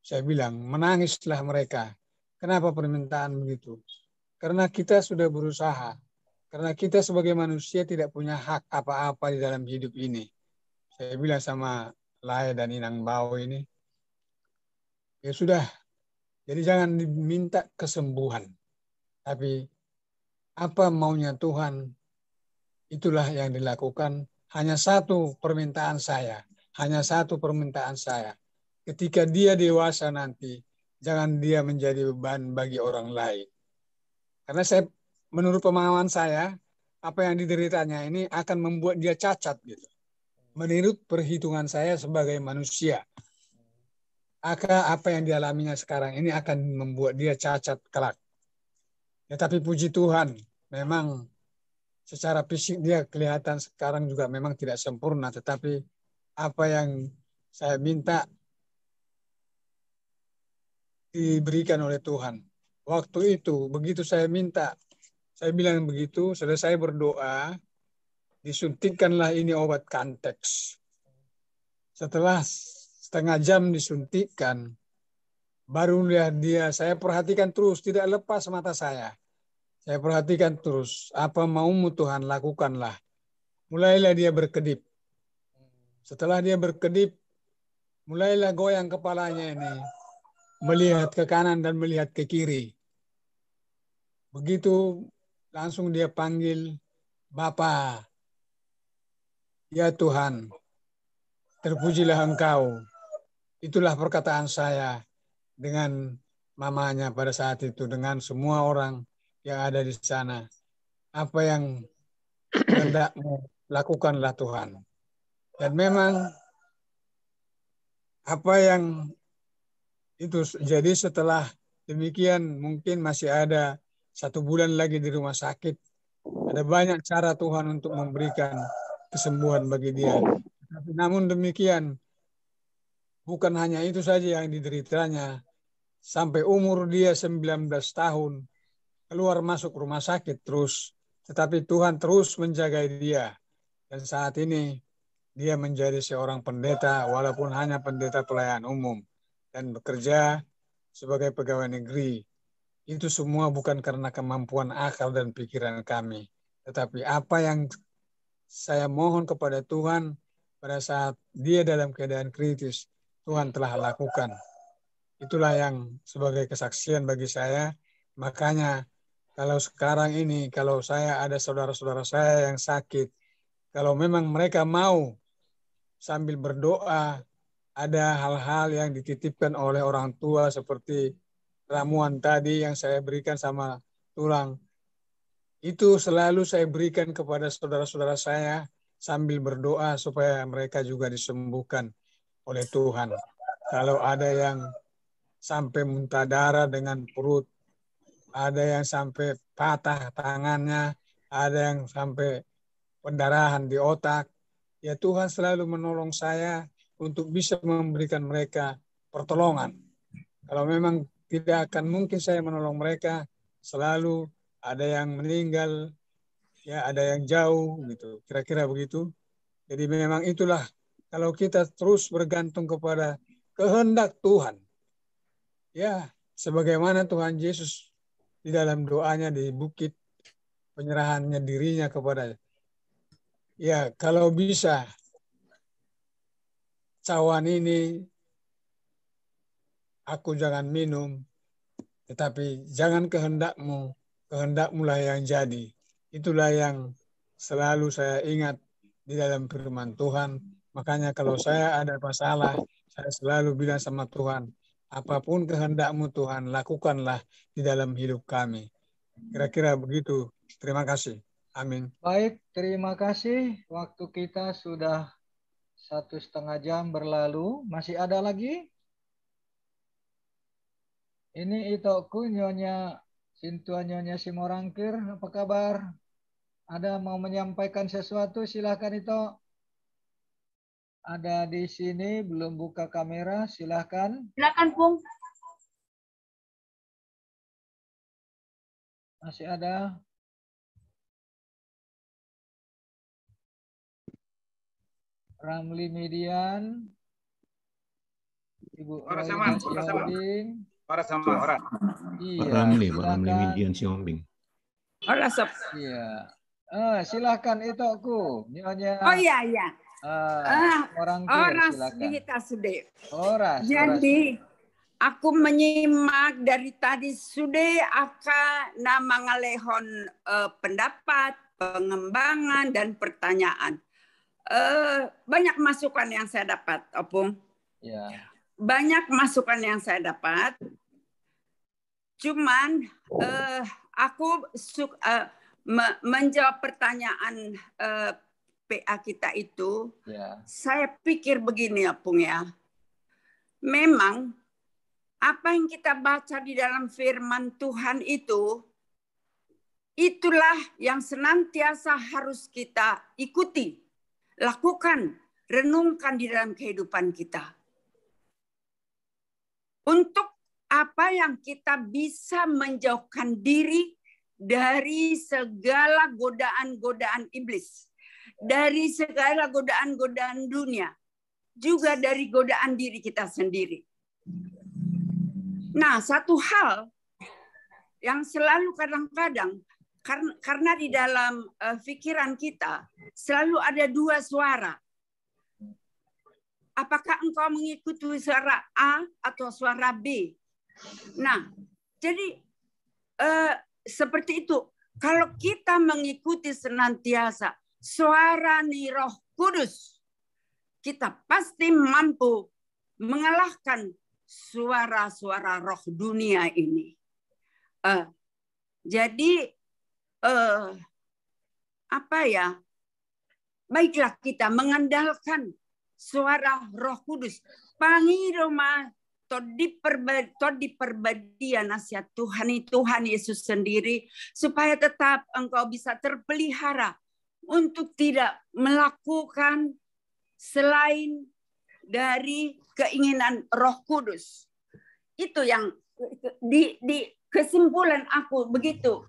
Saya bilang, menangislah mereka. Kenapa permintaan begitu? Karena kita sudah berusaha. Karena kita sebagai manusia tidak punya hak apa-apa di dalam hidup ini. Saya bilang sama Lai dan Inang Bau ini, ya sudah, jadi jangan diminta kesembuhan. Tapi apa maunya Tuhan, itulah yang dilakukan. Hanya satu permintaan saya. Hanya satu permintaan saya. Ketika dia dewasa nanti, jangan dia menjadi beban bagi orang lain. Karena menurut pemahaman saya, apa yang dideritanya ini akan membuat dia cacat gitu. Menurut perhitungan saya sebagai manusia. Apa yang dialaminya sekarang ini akan membuat dia cacat kelak. Ya, tapi puji Tuhan, memang secara fisik dia kelihatan sekarang juga memang tidak sempurna. Tetapi apa yang saya minta diberikan oleh Tuhan. Waktu itu, begitu saya minta, saya bilang begitu, selesai berdoa, disuntikkanlah ini obat Kantex. Setelah setengah jam disuntikkan, baru lihat dia, saya perhatikan terus, tidak lepas mata saya. Saya perhatikan terus, apa maumu Tuhan, lakukanlah. Mulailah dia berkedip. Setelah dia berkedip, mulailah goyang kepalanya ini. Melihat ke kanan dan melihat ke kiri. Begitu langsung dia panggil, Bapa, ya Tuhan, terpujilah Engkau. Itulah perkataan saya dengan mamanya pada saat itu, dengan semua orang yang ada di sana. Apa yang kehendakmu, lakukanlah Tuhan. Dan memang apa yang itu jadi setelah demikian mungkin masih ada 1 bulan lagi di rumah sakit. Ada banyak cara Tuhan untuk memberikan kesembuhan bagi dia. Namun demikian, bukan hanya itu saja yang dideritanya. Sampai umur dia 19 tahun, keluar masuk rumah sakit terus. Tetapi Tuhan terus menjaga dia. Dan saat ini dia menjadi seorang pendeta, walaupun hanya pendeta pelayanan umum. Dan bekerja sebagai pegawai negeri. Itu semua bukan karena kemampuan akal dan pikiran kami. Tetapi apa yang saya mohon kepada Tuhan pada saat dia dalam keadaan kritis, Tuhan telah lakukan. Itulah yang sebagai kesaksian bagi saya. Makanya kalau sekarang ini, kalau saya ada saudara-saudara saya yang sakit, kalau memang mereka mau sambil berdoa, ada hal-hal yang dititipkan oleh orang tua seperti ramuan tadi yang saya berikan sama tulang. Itu selalu saya berikan kepada saudara-saudara saya sambil berdoa supaya mereka juga disembuhkan oleh Tuhan. Kalau ada yang sampai muntah darah dengan perut, ada yang sampai patah tangannya, ada yang sampai pendarahan di otak, ya Tuhan selalu menolong saya untuk bisa memberikan mereka pertolongan. Kalau memang tidak akan mungkin saya menolong mereka, selalu ada yang meninggal, ya ada yang jauh gitu, kira-kira begitu. Jadi memang itulah kalau kita terus bergantung kepada kehendak Tuhan. Ya, sebagaimana Tuhan Yesus di dalam doanya di bukit penyerahannya dirinya kepada, ya kalau bisa cawan ini aku jangan minum, tetapi jangan kehendakmu, kehendakmu lah yang jadi. Itulah yang selalu saya ingat di dalam firman Tuhan. Makanya kalau saya ada masalah, saya selalu bilang sama Tuhan, apapun kehendakmu Tuhan, lakukanlah di dalam hidup kami. Kira-kira begitu. Terima kasih. Amin. Baik, terima kasih. Waktu kita sudah 1,5 jam berlalu. Masih ada lagi? Ini Itoku, Nyonya Sintua, Nyonya Simorangkir. Apa kabar? Ada mau menyampaikan sesuatu? Silahkan Ito. Ada di sini, belum buka kamera. Silahkan. Silakan, Pung. Masih ada? Ramli Median, Ibu Royda Siombing. Orang. Iya, Ramli silakan. Median Siombing. Orang sob. Iya. Silakan Itoku, Nyonya. Oh iya. Orang silakan. kita sudah. Oras. Jadi aku menyimak dari tadi sudah akan mengalihkan pendapat, pengembangan dan pertanyaan. Banyak masukan yang saya dapat, Opung. Ya. Banyak masukan yang saya dapat. Cuman aku menjawab pertanyaan PA kita itu, saya pikir begini, Opung ya. Memang apa yang kita baca di dalam firman Tuhan itu, itulah yang senantiasa harus kita ikuti. Lakukan, renungkan di dalam kehidupan kita. Untuk apa yang kita bisa menjauhkan diri dari segala godaan-godaan iblis. Dari segala godaan-godaan dunia. Juga dari godaan diri kita sendiri. Nah, satu hal yang selalu kadang-kadang, karena di dalam pikiran kita selalu ada dua suara. Apakah engkau mengikuti suara A atau suara B? Nah, jadi seperti itu. Kalau kita mengikuti senantiasa suara Roh Kudus, kita pasti mampu mengalahkan suara-suara roh dunia ini. Jadi baiklah kita mengandalkan suara Roh Kudus. Pangiroma di perbadian nasihat Tuhan Yesus sendiri, supaya tetap engkau bisa terpelihara untuk tidak melakukan selain dari keinginan Roh Kudus. Itu yang di kesimpulan aku begitu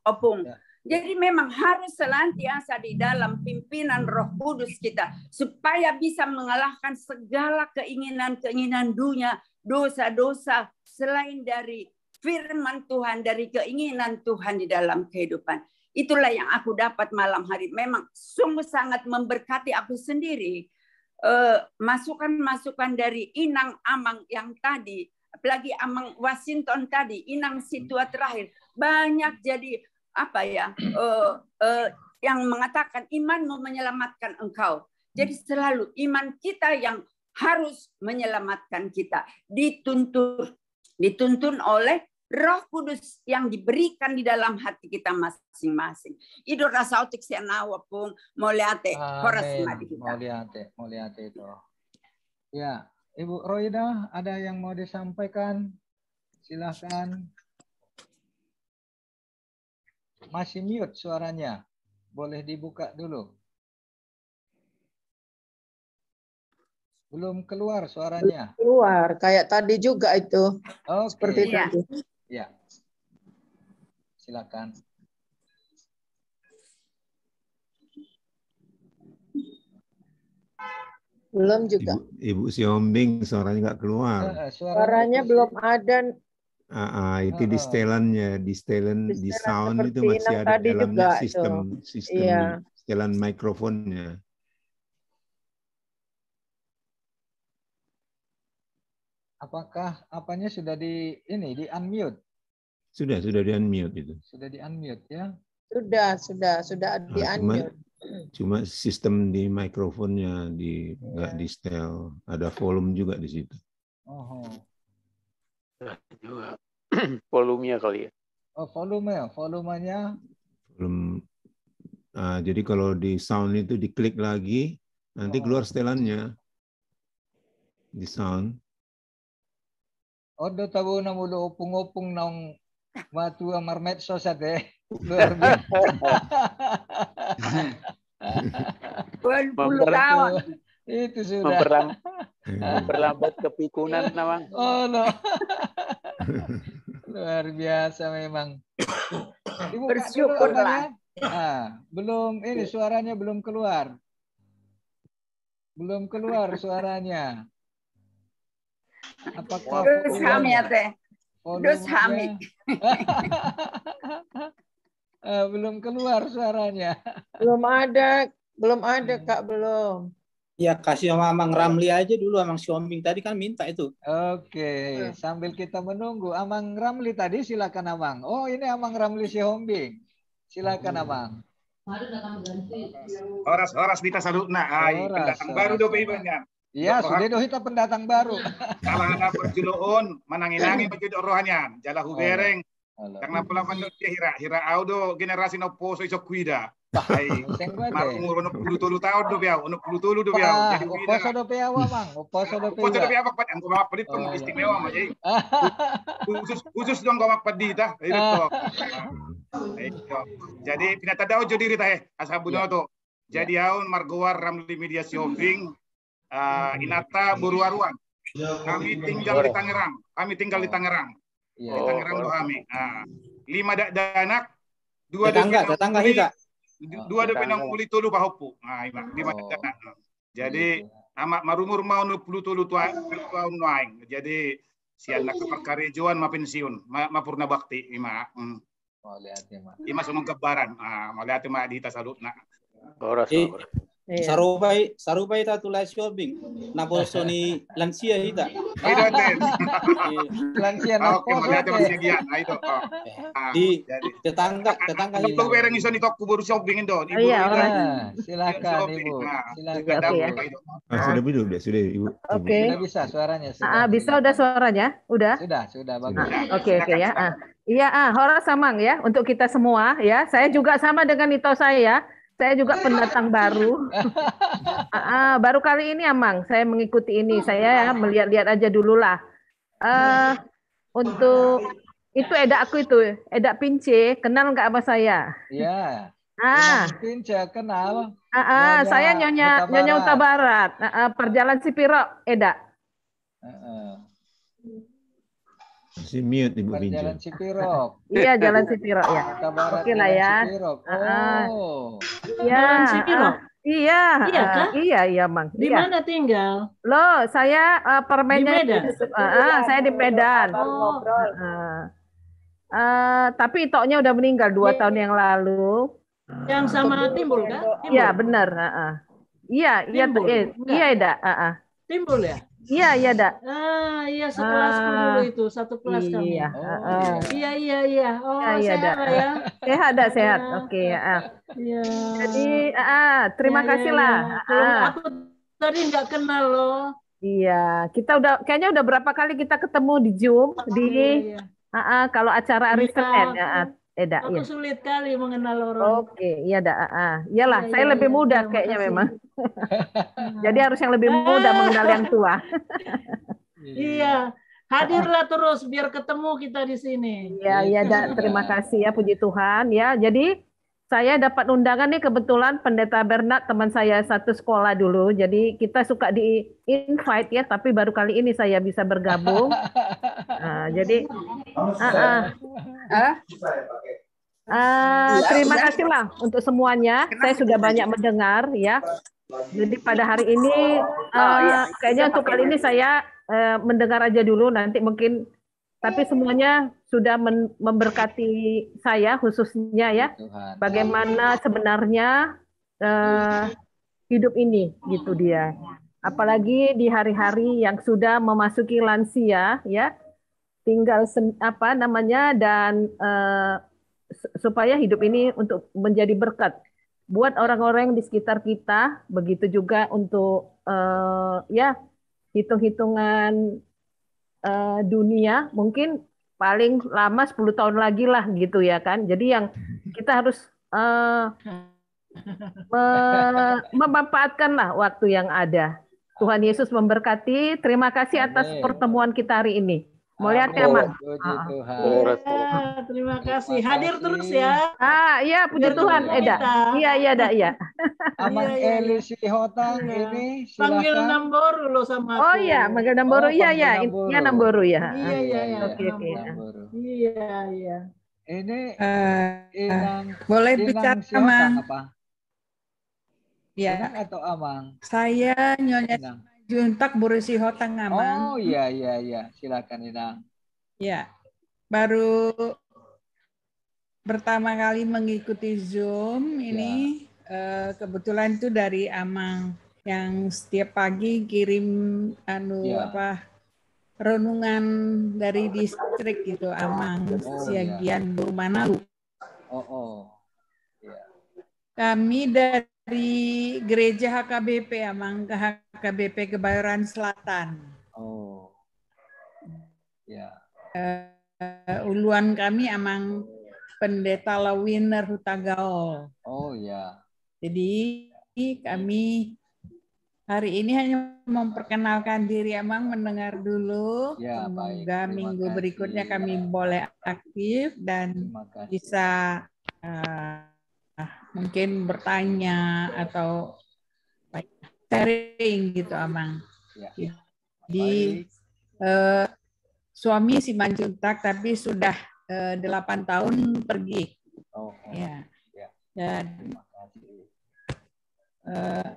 Opung. Jadi memang harus senantiasa di dalam pimpinan Roh Kudus kita supaya bisa mengalahkan segala keinginan-keinginan dunia, dosa-dosa selain dari firman Tuhan, dari keinginan Tuhan di dalam kehidupan. Itulah yang aku dapat malam hari. Memang sungguh sangat memberkati aku sendiri. Masukan-masukan dari Inang Amang yang tadi, apalagi Amang Washington tadi, Inang Situa terakhir, banyak jadi yang mengatakan imanmu menyelamatkan engkau. Jadi selalu iman kita yang harus menyelamatkan kita. Dituntun oleh Roh Kudus yang diberikan di dalam hati kita masing-masing. Ido rasautik sianawa pung moliate horas madi kita. Moliate itu. Ya, Ibu Roida, ada yang mau disampaikan? Silakan. Masih mute suaranya. Boleh dibuka dulu. Belum keluar suaranya. Keluar, kayak tadi juga itu. Okay. Seperti tadi. Ya. Silakan. Belum juga. Ibu Siombing suaranya nggak keluar. Suaranya belum ada. Itu di setelannya, di sound itu masih ada dalamnya sistem iya. setelan mikrofonnya. Apakah apanya sudah di unmute? Sudah di unmute itu. Sudah di unmute ya? Sudah di unmute. Cuma sistem di mikrofonnya nggak di setel, ada volume juga di situ. Juga volumenya kali ya. Volumenya. Volume Jadi kalau di sound itu diklik lagi, nanti keluar setelannya di sound. Odo tabu na mulo upung-upung nang matu amar medsos ate. Luar biasa. 20 tahun. Itu sudah. Memperlambat kepikunan namang. Oh no. Luar biasa memang. Dibuka dulu Bersyukurlah. belum ini suaranya belum keluar. Belum keluar suaranya. Apakah Terus kami ya teh. Terus kami. Belum keluar suaranya. Belum ada Kak, belum. Ya kasih sama Amang Ramli aja dulu, Amang Siombing tadi kan minta itu. Oke, sambil kita menunggu Amang Ramli tadi, silakan Amang. Oh ini Amang Ramli Siombing. Silakan Amang. Horas kita salutna. Pendatang baru do peibannya. Iya, sudah do kita pendatang baru. Salah ada perjuloon, mananginangi menjadi rohanya. Jalahu bereng. Karena pelapan dia hira audo generasi no poso iso kuida. Umur 60 tahun do biau, 60 do biau. Jadi poso do biau Amang, poso do biau. Poso do biau pak angko mak pedit tong istimewa mah jadi. Khusus dong gomak pedit tah. Jadi pinatadaw jo diri tah asabuno to. Jadi haun margowar Ramli Media Shopping inata buruaruan. Kami tinggal di Tangerang. Di Tangerang do kami. 5 anak, 2 tetangga kita. 2 pinang muli tulu pahopu. 5 anak. Jadi amak marumur mau 20 tulu tahun naing. Jadi sian nak perkarejuan ma pensiun, ma purna bakti ima. Ima sumang kebaran. Mau lihat ma di tasalutna. Sarupai ta tulai shopping. Na poso ni lansia hita. Lansia na poso. Di tetangga hita. Itu bereng iso ni tok kubur shopping itu. Iya, silakan Ibu. Silakan. Sudah Ibu. Oke. Sudah bisa suaranya. Bisa udah suaranya? Udah? Sudah bagus. Oke ya. Iya, Horas Amang ya untuk kita semua ya. Saya juga sama dengan Ito saya juga pendatang baru. Baru kali ini Amang, saya mengikuti ini. Saya ya, melihat-lihat aja dulu lah. Untuk itu Eda aku itu, Eda Pince, kenal nggak sama saya? Iya. Pince kenal. Saya Nyonya Uta Barat. Perjalanan Sipiro, Eda. Si mute Ibu Pince. Jalan Cipirok. Iya, Jalan Cipirok ya. Oke lah ya. Jalan Cipirok. Iya. Iya kah? Iya, Mang. Di mana tinggal? Loh, saya permennya di Medan. Saya di Medan. Tapi Itoknya udah meninggal 2 tahun yang lalu. Yang sama Timbul kan? Iya, benar. Iya, Eda. Timbul ya? Iya, Dak. Iya sekelasku dulu itu, satu kelas kami. Iya. Oh, sehat ya. Sehat. Oke, Iya. Jadi, terima kasih lah. Aku tadi nggak kenal loh. Iya, kita kayaknya udah berapa kali kita ketemu di Zoom kalau acara hari Senin ya, Eda. Aku sulit kali mengenal orang. Oke, iya Dak. Iyalah, saya lebih muda kayaknya memang. Jadi harus yang lebih muda mengenal yang tua. Iya, hadirlah terus biar ketemu kita di sini. Iya, Dak. Terima kasih ya, puji Tuhan ya. Jadi saya dapat undangan nih kebetulan Pendeta Bernard teman saya satu sekolah dulu. Jadi kita suka di invite ya, tapi baru kali ini saya bisa bergabung. Jadi terima kasih lah untuk semuanya. Saya sudah banyak mendengar ya. Jadi pada hari ini kayaknya untuk kali ini saya mendengar aja dulu, nanti mungkin tapi semuanya sudah memberkati saya khususnya ya. Bagaimana sebenarnya hidup ini gitu dia. Apalagi di hari-hari yang sudah memasuki lansia ya. Tinggal dan supaya hidup ini untuk menjadi berkat buat orang-orang di sekitar kita, begitu juga untuk hitung-hitungan dunia mungkin paling lama 10 tahun lagi lah gitu ya kan. Jadi yang kita harus memanfaatkanlah waktu yang ada. Tuhan Yesus memberkati. Terima kasih atas pertemuan kita hari ini. Mau lihat ya, Mang? Ya, terima kasih. Hadir terus ya. Iya, puji Tuhan, Eda. Iya, iya. Amang Eli Sihotang ini silakan. Panggil Namboru lo sama aku. Oh iya, panggil Namboru. Iya. Iya, Namboru ya. Iya. Oke. Iya. Ini Inang. Boleh bicara, Mang? Apa? Ya. Inang atau Amang? Saya Nyonya Juntak Burusi Hotang Amang. Oh iya. Silakan Inang. Ya. Baru pertama kali mengikuti Zoom ini kebetulan itu dari Amang yang setiap pagi kirim renungan dari distrik gitu Amang Siagian Burmanalu. Kami dari gereja HKBP Amang, HKBP Kebayoran Selatan. Uluan kami Amang Pendeta Lawiner Hutagaol. Jadi kami hari ini hanya memperkenalkan diri Amang, mendengar dulu. Semoga minggu berikutnya kami boleh aktif dan bisa mungkin bertanya atau sharing gitu Amang. Jadi suami si Manjuntak tapi sudah 8 tahun pergi. Dan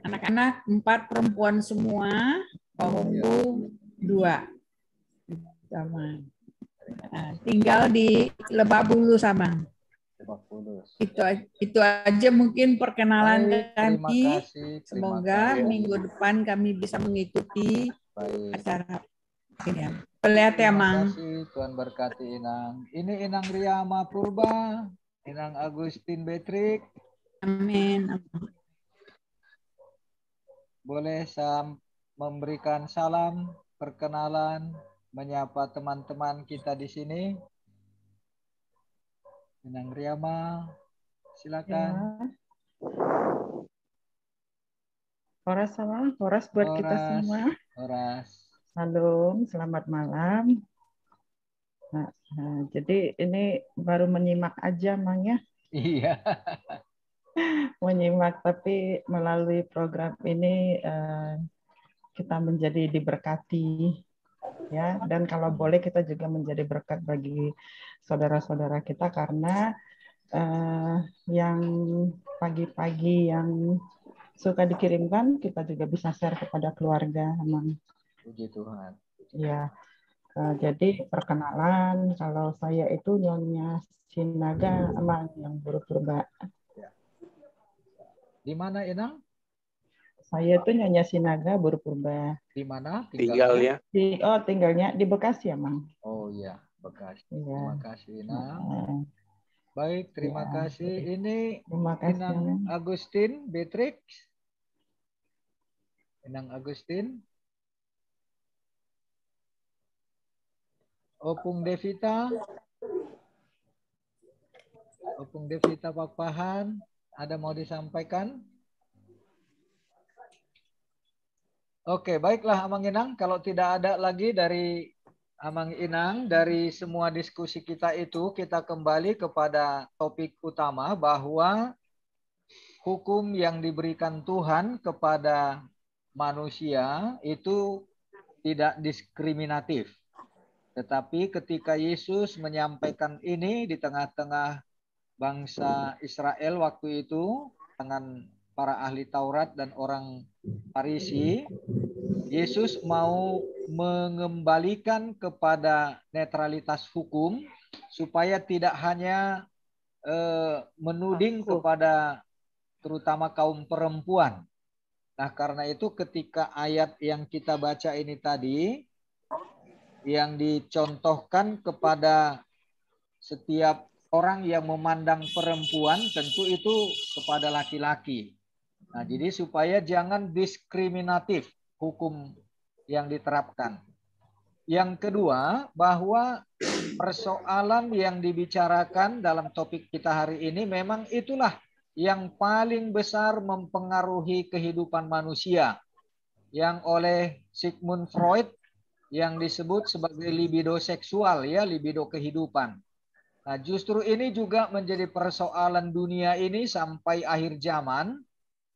anak-anak 4 perempuan semua, Pahumbu 2. Tinggal di Lebak Bulus Amang. Itu aja mungkin perkenalan kami. Semoga minggu depan kami bisa mengikuti acara ini. Lihat ya, Mang. Tuhan berkati Inang. Ini Inang Riyama Purba, Inang Agustin Betrik. Amin. Boleh memberikan salam, perkenalan, menyapa teman-teman kita di sini. Inang Riyama, silakan. Horas buat kita semua. Halo, selamat malam. Jadi ini baru menyimak aja, Mang ya. Iya. Menyimak, tapi melalui program ini kita menjadi diberkati. Ya, dan kalau boleh kita juga menjadi berkat bagi saudara-saudara kita karena yang pagi-pagi yang suka dikirimkan kita juga bisa share kepada keluarga, Mang. Puji Tuhan. Ya, jadi perkenalan kalau saya itu Nyonya Sinaga Amang yang Buru Purba. Di mana Inang? Saya itu Nyonya Sinaga Buru Purba. Di mana tinggalnya? Tinggalnya di Bekasi, Amang. Oh iya, Bekasi. Ya. Terima kasih Inang. Baik, terima kasih. Ini Inang Agustin Betrix. Inang Agustin. Opung Devita Pakpahan, ada mau disampaikan? Oke, baiklah Amang Inang. Kalau tidak ada lagi dari Amang Inang, dari semua diskusi kita itu, kita kembali kepada topik utama bahwa hukum yang diberikan Tuhan kepada manusia itu tidak diskriminatif. Tetapi ketika Yesus menyampaikan ini di tengah-tengah bangsa Israel waktu itu dengan para ahli Taurat dan orang Farisi, Yesus mau mengembalikan kepada netralitas hukum supaya tidak hanya menuding kepada terutama kaum perempuan. Nah, karena itu ketika ayat yang kita baca ini tadi yang dicontohkan kepada setiap orang yang memandang perempuan tentu itu kepada laki-laki. Nah, jadi supaya jangan diskriminatif hukum yang diterapkan. Yang kedua, bahwa persoalan yang dibicarakan dalam topik kita hari ini memang itulah yang paling besar mempengaruhi kehidupan manusia, yang oleh Sigmund Freud yang disebut sebagai libido seksual, ya, libido kehidupan. Nah, justru ini juga menjadi persoalan dunia ini sampai akhir zaman,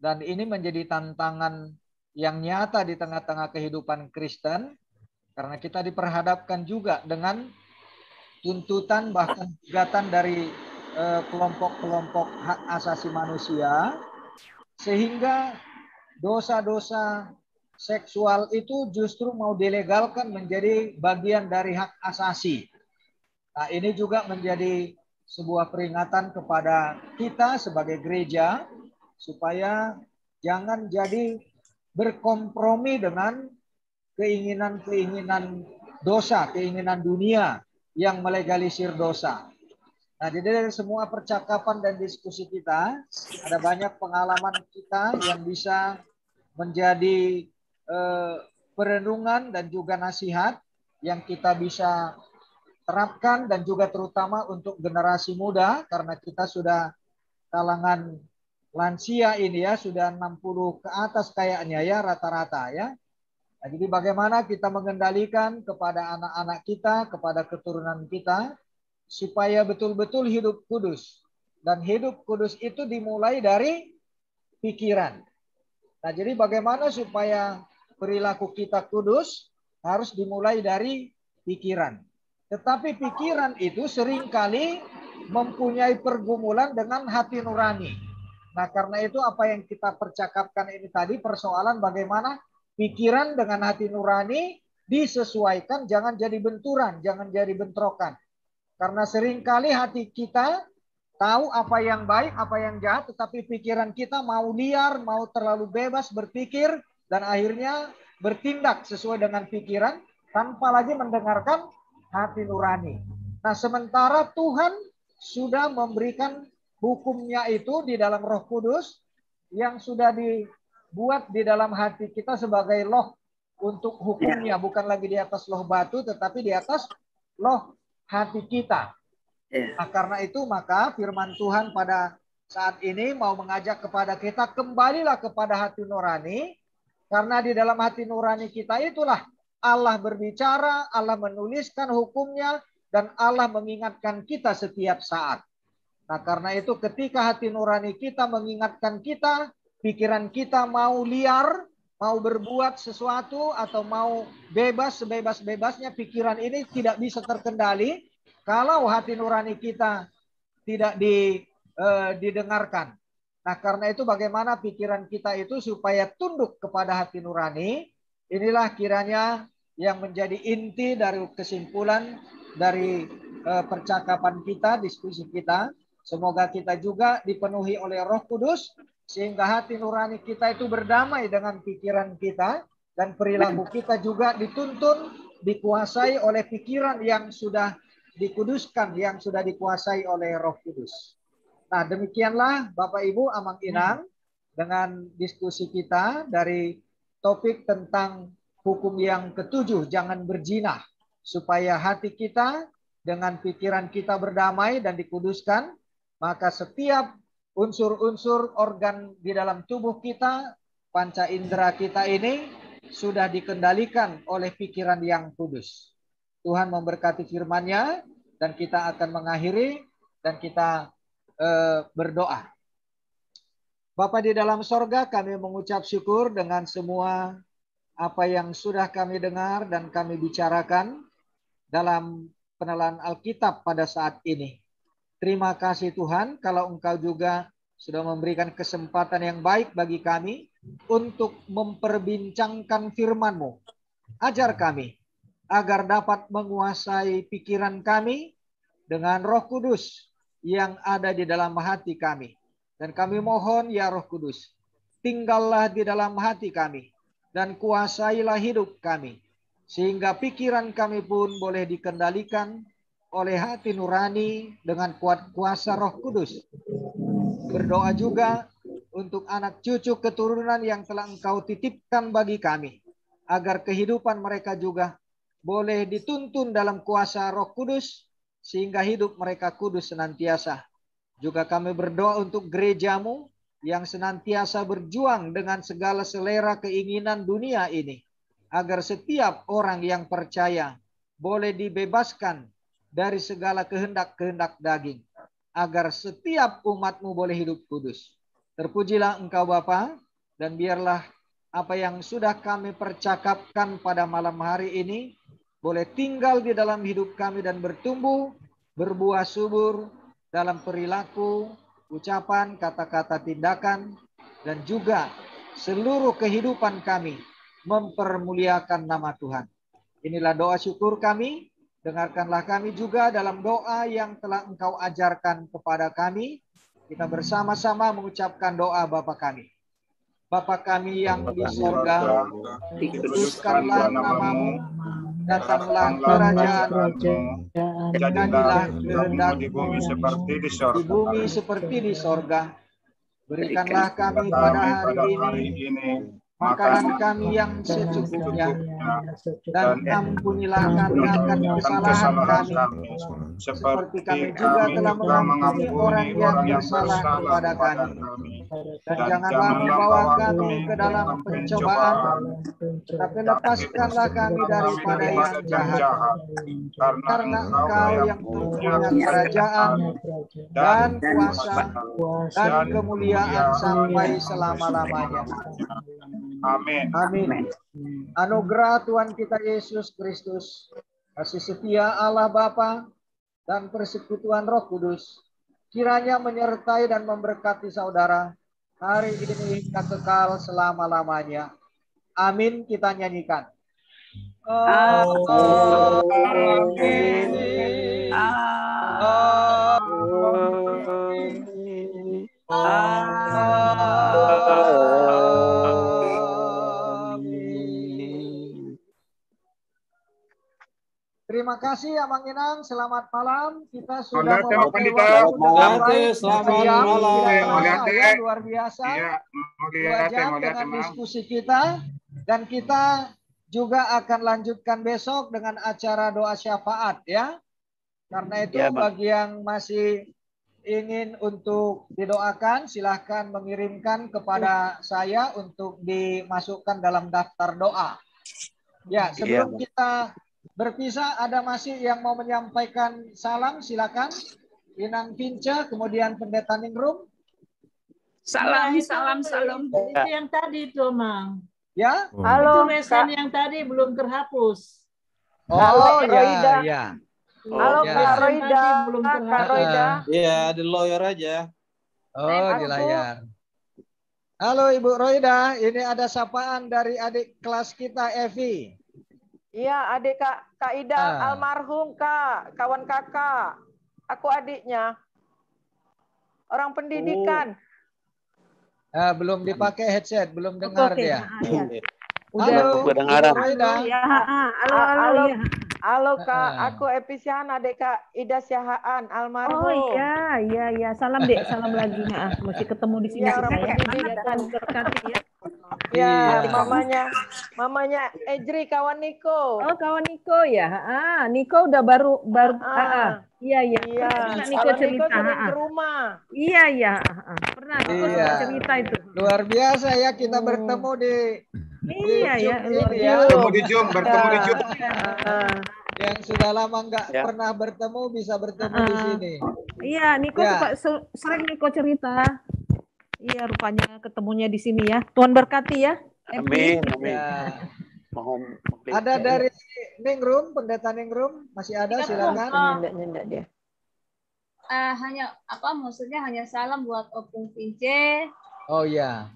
dan ini menjadi tantangan yang nyata di tengah-tengah kehidupan Kristen, karena kita diperhadapkan juga dengan tuntutan bahkan gugatan dari kelompok-kelompok hak asasi manusia, sehingga dosa-dosa seksual itu justru mau dilegalkan menjadi bagian dari hak asasi. Nah, ini juga menjadi sebuah peringatan kepada kita sebagai gereja supaya jangan jadi berkompromi dengan keinginan-keinginan dosa, keinginan dunia yang melegalisir dosa. Nah, jadi dari semua percakapan dan diskusi kita, ada banyak pengalaman kita yang bisa menjadi perenungan dan juga nasihat yang kita bisa terapkan, dan juga terutama untuk generasi muda, karena kita sudah kalangan lansia ini ya, sudah 60 ke atas kayaknya ya rata-rata ya. Nah, jadi bagaimana kita mengendalikan kepada anak-anak kita, kepada keturunan kita, supaya betul-betul hidup kudus. Dan hidup kudus itu dimulai dari pikiran. Nah, jadi bagaimana supaya perilaku kita kudus, harus dimulai dari pikiran. Tetapi pikiran itu seringkali mempunyai pergumulan dengan hati nurani. Nah, karena itu apa yang kita percakapkan ini tadi, persoalan bagaimana pikiran dengan hati nurani disesuaikan, jangan jadi benturan, jangan jadi bentrokan. Karena seringkali hati kita tahu apa yang baik, apa yang jahat, tetapi pikiran kita mau liar, mau terlalu bebas berpikir, dan akhirnya bertindak sesuai dengan pikiran tanpa lagi mendengarkan hati nurani. Nah, sementara Tuhan sudah memberikan hukumnya itu di dalam Roh Kudus yang sudah dibuat di dalam hati kita sebagai loh untuk hukumnya, bukan lagi di atas loh batu, tetapi di atas loh hati kita. Nah, karena itu maka firman Tuhan pada saat ini mau mengajak kepada kita, kembalilah kepada hati nurani, karena di dalam hati nurani kita itulah Allah berbicara, Allah menuliskan hukumnya, dan Allah mengingatkan kita setiap saat. Nah, karena itu ketika hati nurani kita mengingatkan kita, pikiran kita mau liar, mau berbuat sesuatu, atau mau bebas sebebas-bebasnya, pikiran ini tidak bisa terkendali kalau hati nurani kita tidak didengarkan. Nah, karena itu bagaimana pikiran kita itu supaya tunduk kepada hati nurani, inilah kiranya yang menjadi inti dari kesimpulan dari percakapan kita, diskusi kita. Semoga kita juga dipenuhi oleh Roh Kudus, sehingga hati nurani kita itu berdamai dengan pikiran kita, dan perilaku kita juga dituntun, dikuasai oleh pikiran yang sudah dikuduskan, yang sudah dikuasai oleh Roh Kudus. Nah, demikianlah Bapak Ibu Amang Inang dengan diskusi kita dari topik tentang hukum yang ke-7, jangan berzina, supaya hati kita dengan pikiran kita berdamai dan dikuduskan. Maka setiap unsur-unsur organ di dalam tubuh kita, panca indera kita ini sudah dikendalikan oleh pikiran yang kudus. Tuhan memberkati firman-Nya, dan kita akan mengakhiri dan kita berdoa. Bapa di dalam sorga, kami mengucap syukur dengan semua apa yang sudah kami dengar dan kami bicarakan dalam penelan Alkitab pada saat ini. Terima kasih Tuhan, kalau Engkau juga sudah memberikan kesempatan yang baik bagi kami untuk memperbincangkan firman-Mu. Ajar kami agar dapat menguasai pikiran kami dengan Roh Kudus yang ada di dalam hati kami. Dan kami mohon ya Roh Kudus, tinggallah di dalam hati kami dan kuasailah hidup kami, sehingga pikiran kami pun boleh dikendalikan oleh hati nurani dengan kuat kuasa Roh Kudus. Berdoa juga untuk anak cucu keturunan yang telah Engkau titipkan bagi kami, agar kehidupan mereka juga boleh dituntun dalam kuasa Roh Kudus, sehingga hidup mereka kudus senantiasa. Juga kami berdoa untuk gerejamu yang senantiasa berjuang dengan segala selera keinginan dunia ini, agar setiap orang yang percaya boleh dibebaskan dari segala kehendak-kehendak daging, agar setiap umatmu boleh hidup kudus. Terpujilah Engkau Bapa, dan biarlah apa yang sudah kami percakapkan pada malam hari ini boleh tinggal di dalam hidup kami dan bertumbuh, berbuah subur dalam perilaku, ucapan, kata-kata, tindakan, dan juga seluruh kehidupan kami mempermuliakan nama Tuhan. Inilah doa syukur kami. Dengarkanlah kami juga dalam doa yang telah Engkau ajarkan kepada kami. Kita bersama-sama mengucapkan doa Bapa kami. Bapa kami yang di sorga, dikuduskanlah namamu, datanglah kerajaanmu, jadilah kehendakmu di bumi seperti di sorga. Berikanlah kami pada hari ini makanan kami yang secukupnya, dan ampunilah kami akan kesalahan kami, seperti kami juga telah mengampuni orang yang bersalah kepada kami. Dan janganlah membawa kami ke dalam pencobaan, tapi lepaskanlah kami daripada yang jahat. Karena Engkau yang punya kerajaan dan kuasa dan kemuliaan sampai selama-lamanya. Amin. Amin. Anugerah Tuhan kita Yesus Kristus, kasih setia Allah Bapa, dan persekutuan Roh Kudus kiranya menyertai dan memberkati saudara hari ini hingga kekal selama-lamanya. Amin. Kita nyanyikan. Amin. Terima kasih Amang Inang, selamat malam. Kita sudah memakai waktu selamat malam. Ya, luar biasa. 2 jam dengan diskusi kita, dan kita juga akan lanjutkan besok dengan acara doa syafaat ya. Karena itu bagi yang masih ingin untuk didoakan, silahkan mengirimkan kepada saya untuk dimasukkan dalam daftar doa. Ya, sebelum kita berpisah, ada masih yang mau menyampaikan salam, silakan. Inang Pinca, kemudian Pendeta Ningrum. Salam. Itu yang tadi itu, Mang. Ya? Halo, itu resan yang tadi belum terhapus. Oh, ya. Halo, Kak Roida. Belum Kak Roida. Iya, di lawyer aja. Oh, di layar. Halo Ibu Roida, ini ada sapaan dari adik kelas kita, Evi. Iya, adik Kak Ida almarhum, Kak. Kawan kakak. Aku adiknya. Orang pendidikan. Belum dipakai headset, belum dengar dia. Udah kedengaran. Halo Kak, aku Episian, adik Kak Ida Syahaan almarhum. Oh iya. Salam Dek, salam lagi. Masih ketemu di sini orang pendidikan. Ya, mamanya Ejri, kawan Niko. Oh, kawan Niko ya. Niko udah baru. Iya. Niko cerita. Sering ke rumah. Iya. Pernah Niko cerita itu. Luar biasa ya, kita bertemu di bertemu di Zoom. Yang sudah lama nggak pernah bertemu bisa bertemu di sini. Iya, Niko sering Niko cerita. Iya, rupanya ketemunya di sini ya. Tuhan berkati ya. Amin. Ya. Ada dari Ningrum, Pendeta Ningrum, masih ada, silakan. Nyendak dia. Maksudnya hanya salam buat Opung Pince. Oh ya.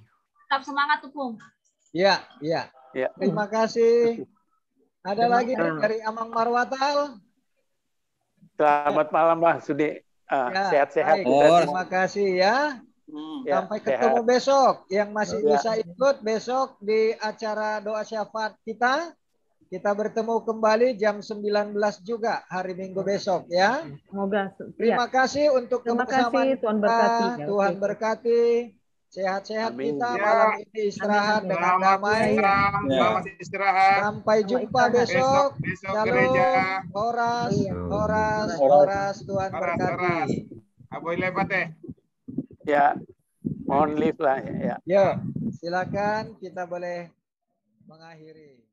Tetap semangat Opung. Iya. Terima kasih. Ada lagi dari Amang Marwatal. Selamat malam Pak Sudi. Sehat-sehat. Terima kasih ya. Sampai ketemu besok. Yang masih bisa ikut besok di acara doa syafaat kita. Kita bertemu kembali jam 19 juga hari Minggu besok ya. Semoga. Terima kasih untuk kebersamaan. Tuhan berkati. Tuhan berkati. Sehat-sehat kita malam ini, istirahat dengan damai. Selamat istirahat. Sampai jumpa besok. Shalom. Horas. Tuhan berkati. Aboy lepat teh. Ya, mohon lift lah ya. Yuk, silakan kita boleh mengakhiri.